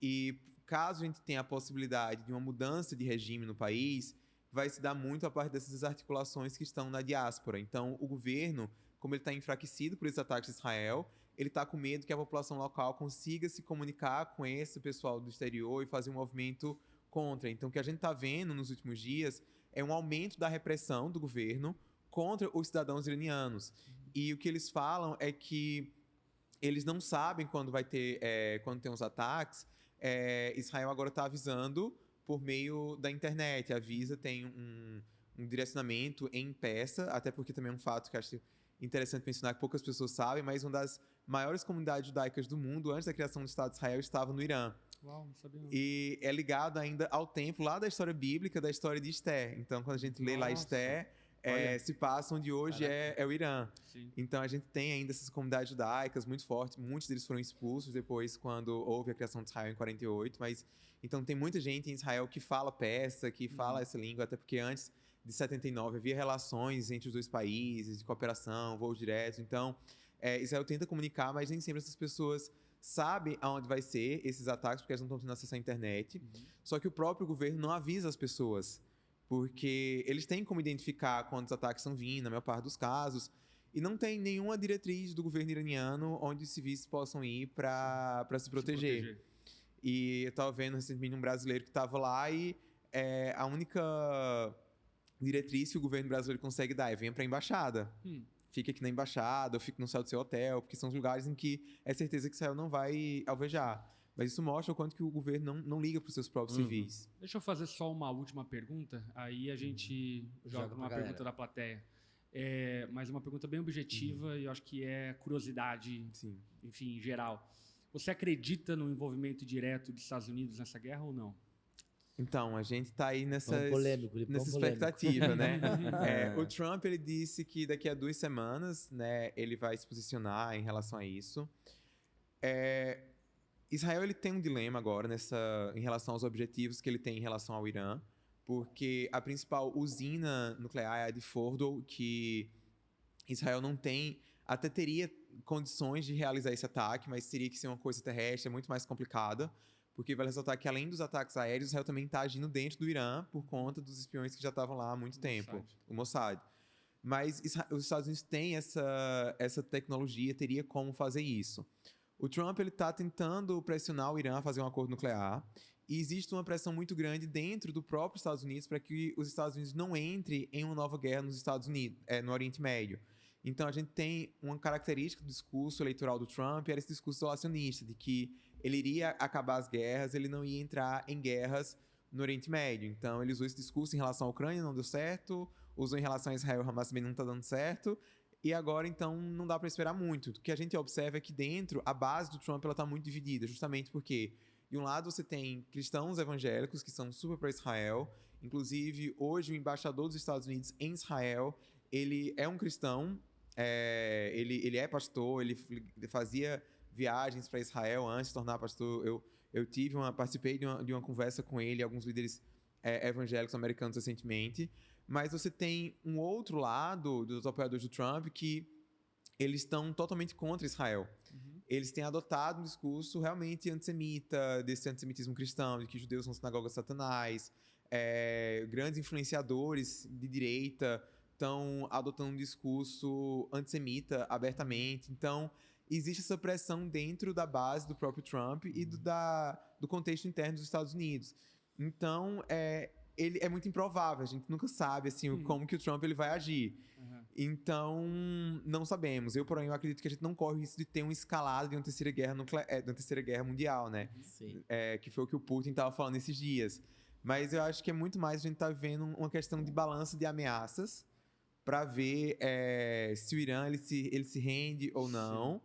E caso a gente tenha a possibilidade de uma mudança de regime no país, vai se dar muito a parte dessas desarticulações que estão na diáspora. Então, o governo, como ele está enfraquecido por esses ataques de Israel, ele está com medo que a população local consiga se comunicar com esse pessoal do exterior e fazer um movimento contra. Então, o que a gente está vendo nos últimos dias é um aumento da repressão do governo contra os cidadãos iranianos. E o que eles falam é que eles não sabem quando vai ter, quando tem os ataques. Israel agora está avisando por meio da internet. Avisa, tem um direcionamento em peça, até porque também é um fato que eu acho interessante mencionar, que poucas pessoas sabem, mas uma das maiores comunidades judaicas do mundo, antes da criação do Estado de Israel, estava no Irã. Uau, não sabia não. E é ligado ainda ao templo lá da história bíblica, da história de Esther. Então, quando a gente lê lá Esther, se passa onde hoje é o Irã. Sim. Então, a gente tem ainda essas comunidades judaicas muito fortes. Muitos deles foram expulsos depois, quando houve a criação de Israel em 48. Mas, então, tem muita gente em Israel que fala persa, que fala essa língua, até porque antes de 79 havia relações entre os dois países, de cooperação, voos diretos. Então, Israel tenta comunicar, mas nem sempre essas pessoas sabem aonde vai ser esses ataques, porque elas não estão tendo acesso à internet. Só que o próprio governo não avisa as pessoas, porque eles têm como identificar quando os ataques estão vindo, na maior parte dos casos, e não tem nenhuma diretriz do governo iraniano onde os civis possam ir para se proteger. E eu estava vendo recentemente um brasileiro que estava lá e a única diretriz que o governo brasileiro consegue dar é: venha para a embaixada. Fique aqui na embaixada, ou fique no céu do seu hotel, porque são os lugares em que é certeza que Israel não vai alvejar. Mas isso mostra o quanto que o governo não liga para os seus próprios civis. Deixa eu fazer só uma última pergunta, aí a gente joga uma pergunta da plateia. Mas uma pergunta bem objetiva e eu acho que é curiosidade, enfim, em geral. Você acredita no envolvimento direto dos Estados Unidos nessa guerra ou não? Então, a gente está aí nessa polêmico. expectativa, né? O Trump, ele disse que daqui a 2 semanas, né, ele vai se posicionar em relação a isso. Israel, ele tem um dilema agora em relação aos objetivos que ele tem em relação ao Irã, porque a principal usina nuclear é a de Fordow, que Israel não tem, até teria condições de realizar esse ataque, mas teria que ser uma coisa terrestre, é muito mais complicada, porque vale ressaltar que além dos ataques aéreos, Israel também está agindo dentro do Irã por conta dos espiões que já estavam lá há muito tempo, o Mossad. Mas os Estados Unidos têm essa tecnologia, teria como fazer isso. O Trump está tentando pressionar o Irã a fazer um acordo nuclear, e existe uma pressão muito grande dentro do próprio Estados Unidos para que os Estados Unidos não entrem em uma nova guerra nos Estados Unidos, no Oriente Médio. Então, a gente tem uma característica do discurso eleitoral do Trump, era esse discurso isolacionista, de que ele iria acabar as guerras, ele não ia entrar em guerras no Oriente Médio. Então, ele usou esse discurso em relação à Ucrânia, não deu certo, usou em relação a Israel e Hamas também não está dando certo, e agora, então, não dá para esperar muito. O que a gente observa é que dentro, a base do Trump está muito dividida, justamente porque, de um lado, você tem cristãos evangélicos que são super para Israel, inclusive, hoje, o embaixador dos Estados Unidos em Israel, ele é um cristão, ele é pastor, ele fazia viagens para Israel antes de se tornar pastor. Eu participei de uma conversa com ele e alguns líderes evangélicos americanos recentemente. Mas você tem um outro lado dos apoiadores do Trump que eles estão totalmente contra Israel. Eles têm adotado um discurso realmente antissemita, desse antissemitismo cristão, de que judeus são sinagogas de Satanás. Grandes influenciadores de direita estão adotando um discurso antissemita abertamente. Então, existe essa pressão dentro da base do próprio Trump e do contexto interno dos Estados Unidos. Então, ele é muito improvável. A gente nunca sabe assim, como que o Trump ele vai agir. Então, não sabemos. Porém, eu acredito que a gente não corre o risco de ter uma escalada de uma terceira guerra de uma terceira guerra mundial, né? Sim. Que foi o que o Putin estava falando esses dias. Mas eu acho que é muito mais a gente tá vendo uma questão de balanço de ameaças para ver se o Irã ele se rende ou não. Sim.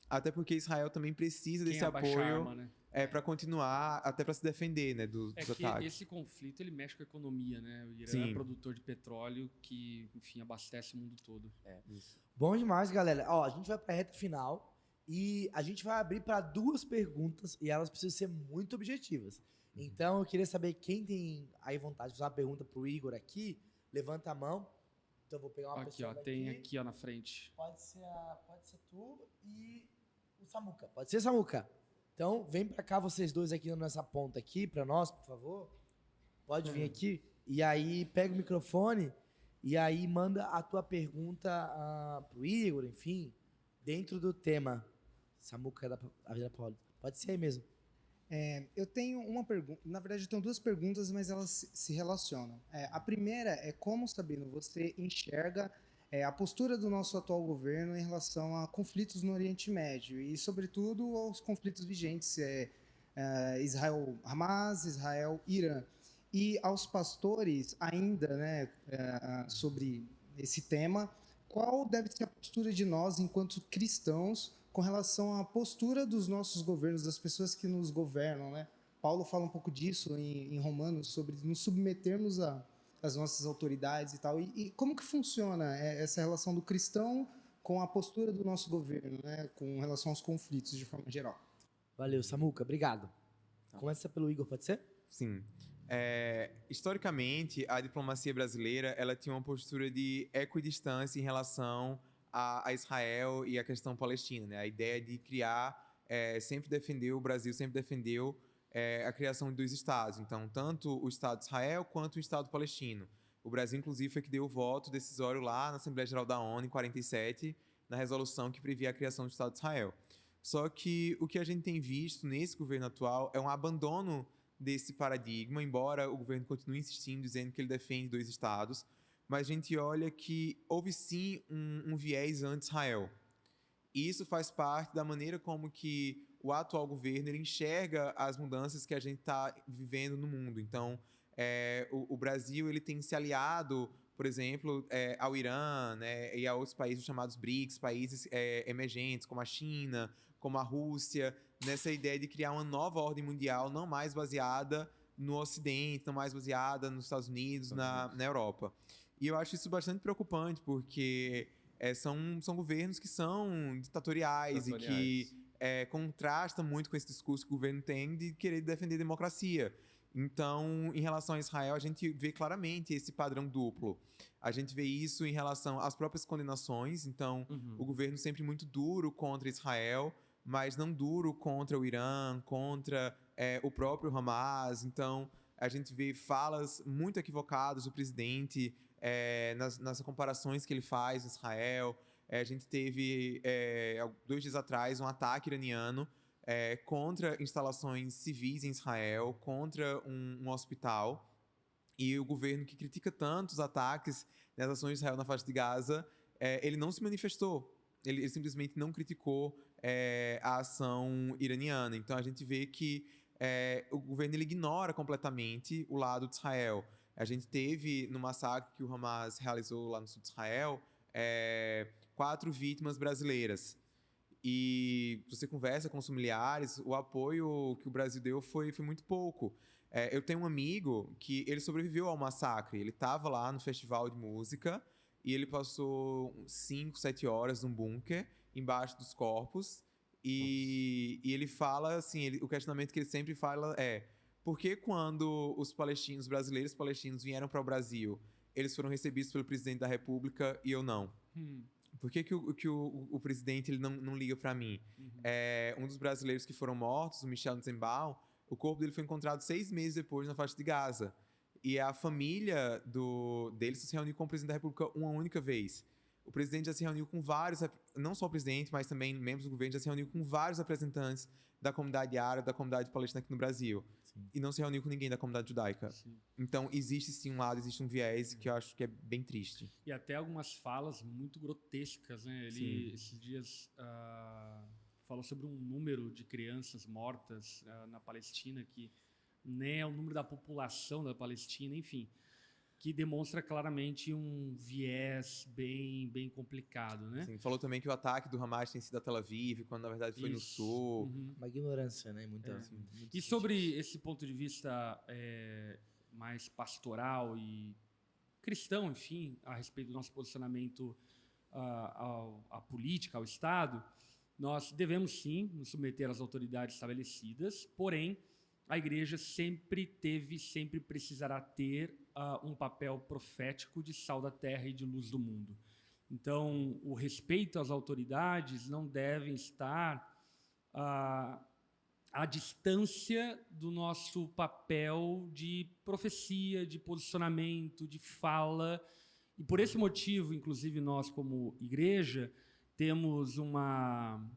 Até porque Israel também precisa desse apoio para continuar, até para se defender, né, dos ataques. Esse conflito ele mexe com a economia, né? O Irã é produtor de petróleo que, enfim, abastece o mundo todo. Isso. Bom demais, galera. Ó, a gente vai para a reta final e a gente vai abrir para 2 perguntas e elas precisam ser muito objetivas. Então, eu queria saber quem tem aí vontade de fazer uma pergunta pro Igor aqui. Levanta a mão. Então, eu vou pegar uma pessoa daqui. Tem aqui, na frente. Pode ser tu e o Samuca. Pode ser, Samuca? Então, vem pra cá vocês dois aqui nessa ponta aqui, pra nós, por favor. Pode vir aqui. E aí, pega o microfone e aí manda a tua pergunta pro Igor, enfim, dentro do tema. Samuca da Avenida Paulista. Pode ser aí mesmo. Eu tenho uma pergunta, na verdade eu tenho 2 perguntas, mas elas se relacionam. A primeira é como, Sabino, você enxerga a postura do nosso atual governo em relação a conflitos no Oriente Médio e, sobretudo, aos conflitos vigentes Israel-Hamas, Israel-Irã. E aos pastores, ainda, né, sobre esse tema, qual deve ser a postura de nós, enquanto cristãos, com relação à postura dos nossos governos, das pessoas que nos governam, né? Paulo fala um pouco disso em Romanos, sobre nos submetermos às nossas autoridades e tal. E como que funciona essa relação do cristão com a postura do nosso governo, né? Com relação aos conflitos, de forma geral? Valeu, Samuca. Obrigado. Começa pelo Igor, pode ser? Sim. Historicamente, a diplomacia brasileira ela tinha uma postura de equidistância em relação a Israel e a questão palestina, né? A ideia de criar, o Brasil sempre defendeu a criação de 2 estados. Então, tanto o Estado de Israel quanto o Estado palestino. O Brasil, inclusive, foi que deu o voto decisório lá na Assembleia Geral da ONU, em 47, na resolução que previa a criação do Estado de Israel. Só que o que a gente tem visto nesse governo atual é um abandono desse paradigma, embora o governo continue insistindo, dizendo que ele defende 2 estados, mas a gente olha que houve sim um viés anti-Israel. E isso faz parte da maneira como que o atual governo ele enxerga as mudanças que a gente está vivendo no mundo. Então, o Brasil ele tem se aliado, por exemplo, ao Irã, né, e a outros países chamados BRICS, países emergentes, como a China, como a Rússia, nessa ideia de criar uma nova ordem mundial, não mais baseada no Ocidente, não mais baseada nos Estados Unidos, na Europa. E eu acho isso bastante preocupante, porque são governos que são ditatoriais. E que contrastam muito com esse discurso que o governo tem de querer defender a democracia. Então, em relação a Israel, a gente vê claramente esse padrão duplo. A gente vê isso em relação às próprias condenações. Então, o governo sempre muito duro contra Israel, mas não duro contra o Irã, contra o próprio Hamas. Então, a gente vê falas muito equivocadas do presidente nas comparações que ele faz em Israel. A gente teve, 2 dias atrás, um ataque iraniano contra instalações civis em Israel, contra um hospital. E o governo que critica tanto os ataques nas ações de Israel na faixa de Gaza, ele não se manifestou. Ele simplesmente não criticou a ação iraniana. Então, a gente vê que o governo ele ignora completamente o lado de Israel. A gente teve, no massacre que o Hamas realizou lá no sul de Israel, 4 vítimas brasileiras. E você conversa com os familiares, o apoio que o Brasil deu foi muito pouco. Eu tenho um amigo que ele sobreviveu ao massacre. Ele estava lá no festival de música e ele passou 5, 7 horas num bunker embaixo dos corpos. E ele fala assim, o questionamento que ele sempre fala é: por que quando os brasileiros palestinos vieram para o Brasil, eles foram recebidos pelo presidente da República e eu não? Por que o presidente ele não liga para mim? Um dos brasileiros que foram mortos, o Michel Nzembal, o corpo dele foi encontrado 6 meses depois na faixa de Gaza. E a família dele se reuniu com o presidente da República uma única vez. O presidente já se reuniu com vários, não só o presidente, mas também membros do governo, já se reuniu com vários representantes da comunidade árabe, da comunidade palestina aqui no Brasil. Sim. E não se reuniu com ninguém da comunidade judaica. Sim. Então, existe sim um lado, existe um viés que eu acho que é bem triste. E até algumas falas muito grotescas, né? Ele, esses dias, falou sobre um número de crianças mortas na Palestina, que nem é o número da população da Palestina, enfim, que demonstra claramente um viés bem complicado, né? Sim, falou também que o ataque do Hamas tem sido a Tel Aviv, quando na verdade foi no sul. Uma ignorância, né? E sobre esse ponto de vista mais pastoral e cristão, enfim, a respeito do nosso posicionamento à política, ao Estado, nós devemos sim nos submeter às autoridades estabelecidas, porém, a igreja sempre teve, sempre precisará ter um papel profético de sal da terra e de luz do mundo. Então, o respeito às autoridades não deve estar à distância do nosso papel de profecia, de posicionamento, de fala. E por esse motivo, inclusive, nós, como igreja, temos uma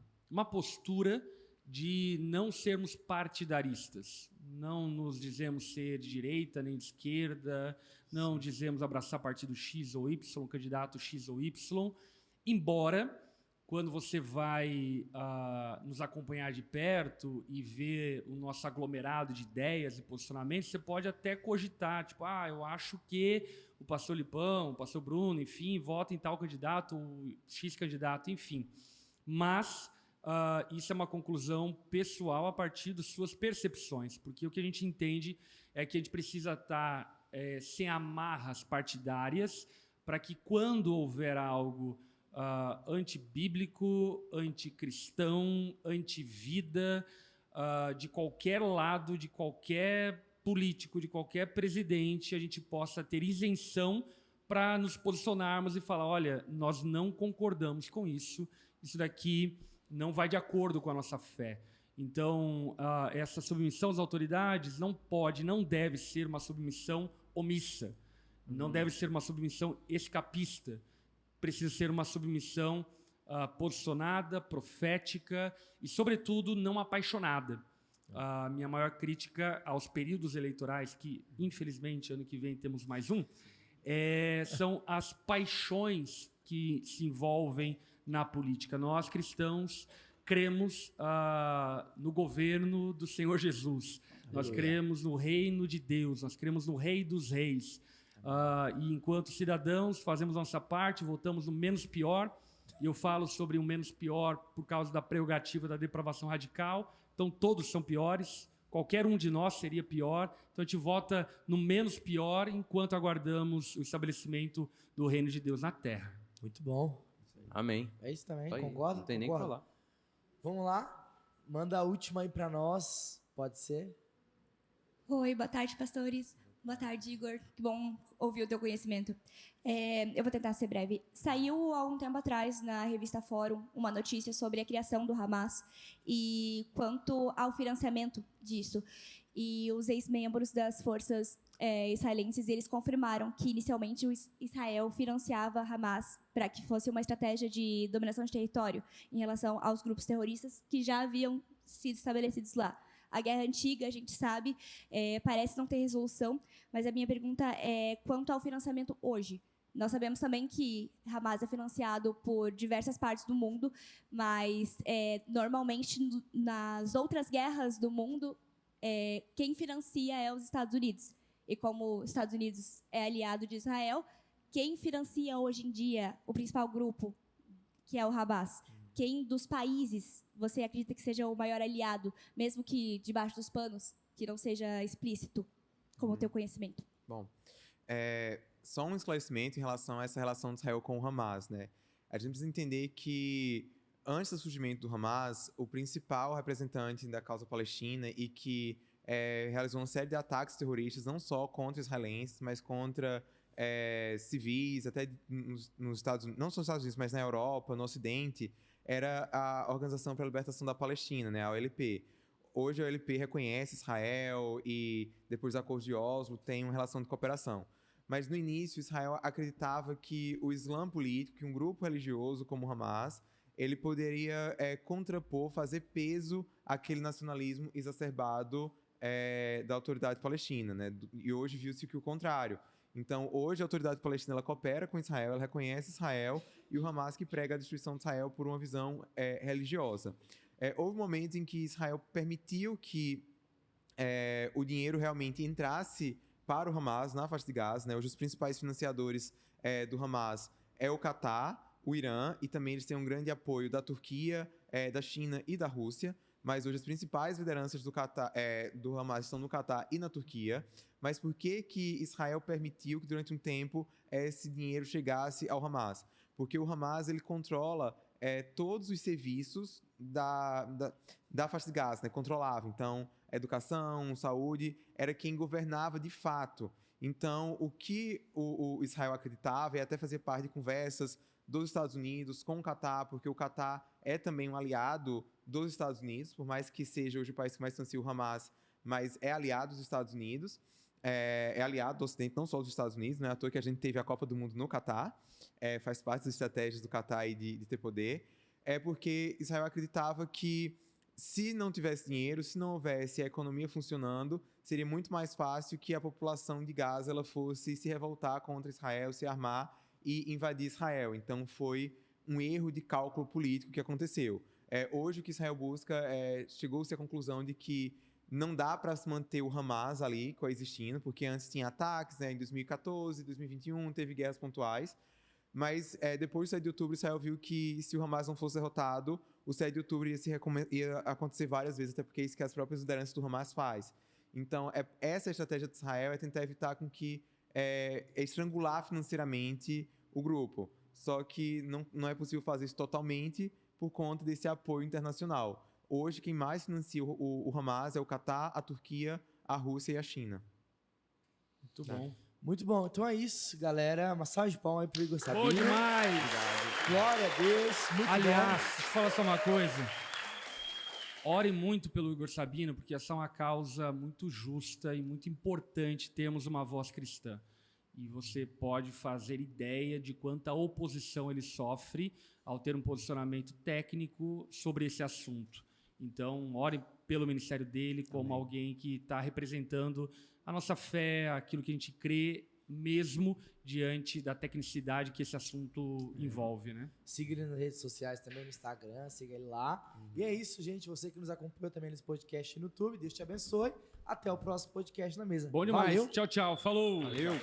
postura de não sermos partidaristas. Não nos dizemos ser de direita nem de esquerda, não dizemos abraçar partido X ou Y, candidato X ou Y, embora, quando você vai nos acompanhar de perto e ver o nosso aglomerado de ideias e posicionamentos, você pode até cogitar, tipo, eu acho que o pastor Lipão, o pastor Bruno, enfim, vota em tal candidato, o X candidato, enfim. Mas isso é uma conclusão pessoal a partir das suas percepções, porque o que a gente entende é que a gente precisa estar sem amarras partidárias para que quando houver algo antibíblico, anticristão, antivida, de qualquer lado, de qualquer político, de qualquer presidente, a gente possa ter isenção para nos posicionarmos e falar, olha, nós não concordamos com isso, isso daqui não vai de acordo com a nossa fé. Então, essa submissão às autoridades não deve ser uma submissão omissa, não deve ser uma submissão escapista, precisa ser uma submissão posicionada, profética e, sobretudo, não apaixonada. A minha maior crítica aos períodos eleitorais, que, infelizmente, ano que vem temos mais um, são as paixões que se envolvem na política. Nós, cristãos, cremos no governo do Senhor Jesus. Nós cremos no reino de Deus, nós cremos no Rei dos Reis. E enquanto cidadãos fazemos nossa parte, votamos no menos pior. E eu falo sobre o menos pior por causa da prerrogativa da depravação radical. Então todos são piores, qualquer um de nós seria pior. Então a gente vota no menos pior enquanto aguardamos o estabelecimento do reino de Deus na terra. Muito bom. Amém. É isso também, Só aí, concorda? não tem nem o que Concorda? falar. Vamos lá, manda a última aí pra nós, pode ser? Oi, boa tarde, pastores. Boa tarde, Igor. Que bom ouvir o teu conhecimento. Eu vou tentar ser breve. Saiu há um tempo atrás na revista Fórum uma notícia sobre a criação do Hamas e quanto ao financiamento disso. E os ex-membros das forças israelenses, eles confirmaram que inicialmente o Israel financiava Hamas para que fosse uma estratégia de dominação de território em relação aos grupos terroristas que já haviam sido estabelecidos lá. A guerra antiga, a gente sabe, parece não ter resolução, mas a minha pergunta é quanto ao financiamento hoje. Nós sabemos também que Hamas é financiado por diversas partes do mundo, mas normalmente nas outras guerras do mundo, quem financia é os Estados Unidos. E como os Estados Unidos é aliado de Israel, quem financia hoje em dia o principal grupo, que é o Hamas? Quem dos países você acredita que seja o maior aliado, mesmo que debaixo dos panos, que não seja explícito, como o teu conhecimento? Bom, só um esclarecimento em relação a essa relação de Israel com o Hamas, né? A gente precisa entender que, antes do surgimento do Hamas, o principal representante da causa palestina e que realizou uma série de ataques terroristas, não só contra israelenses, mas contra civis, até nos Estados Unidos, não só nos Estados Unidos, mas na Europa, no Ocidente, era a Organização para a Libertação da Palestina, né, a OLP. Hoje a OLP reconhece Israel e, depois do Acordo de Oslo, tem uma relação de cooperação. Mas no início, Israel acreditava que o Islã político, que um grupo religioso como o Hamas, ele poderia contrapor, fazer peso àquele nacionalismo exacerbado da autoridade palestina, né? E hoje viu-se que o contrário. Então, hoje a autoridade palestina ela coopera com Israel, ela reconhece Israel e o Hamas que prega a destruição de Israel por uma visão religiosa. Houve momentos em que Israel permitiu que o dinheiro realmente entrasse para o Hamas na faixa de Gaza, né? Hoje os principais financiadores do Hamas é o Catar, o Irã, e também eles têm um grande apoio da Turquia, da China e da Rússia. Mas hoje as principais lideranças do Hamas estão no Catar e na Turquia. Mas por que Israel permitiu que durante um tempo esse dinheiro chegasse ao Hamas? Porque o Hamas ele controla todos os serviços da faixa de Gaza, né? Controlava. Então, educação, saúde, era quem governava de fato. Então, o que o Israel acreditava e até fazer parte de conversas dos Estados Unidos com o Catar, porque o Catar é também um aliado dos Estados Unidos, por mais que seja hoje o país que mais financia o Hamas, mas é aliado dos Estados Unidos, é aliado do Ocidente, não só dos Estados Unidos, não é à toa que a gente teve a Copa do Mundo no Catar, faz parte das estratégias do Catar e de ter poder, porque Israel acreditava que se não tivesse dinheiro, se não houvesse a economia funcionando, seria muito mais fácil que a população de Gaza ela fosse se revoltar contra Israel, se armar e invadir Israel. Então foi um erro de cálculo político que aconteceu. Hoje o que Israel busca chegou-se à conclusão de que não dá para se manter o Hamas ali coexistindo, porque antes tinha ataques, né, em 2014, 2021, teve guerras pontuais, mas depois do 7 de outubro Israel viu que se o Hamas não fosse derrotado, o 7 de outubro ia acontecer várias vezes, até porque é isso que as próprias lideranças do Hamas faz. Então, essa estratégia de Israel é tentar evitar com que estrangular financeiramente o grupo. Só que não é possível fazer isso totalmente por conta desse apoio internacional. Hoje, quem mais financia o Hamas é o Catar, a Turquia, a Rússia e a China. Muito bom. Muito bom. Então é isso, galera. Uma salva de palmas aí pro Igor Sabino. Bom demais! Glória a Deus. Muito Aliás, bom. deixa eu falar só uma coisa. Ore muito pelo Igor Sabino, porque essa é uma causa muito justa e muito importante termos uma voz cristã. E você pode fazer ideia de quanta oposição ele sofre ao ter um posicionamento técnico sobre esse assunto. Então, ore pelo ministério dele como alguém que está representando a nossa fé, aquilo que a gente crê mesmo diante da tecnicidade que esse assunto envolve, né? Siga ele nas redes sociais também, no Instagram, siga ele lá. E é isso, gente. Você que nos acompanhou também nesse podcast no YouTube, Deus te abençoe. Até o próximo podcast na mesa. Bom demais. Valeu. Tchau, tchau. Falou. Valeu.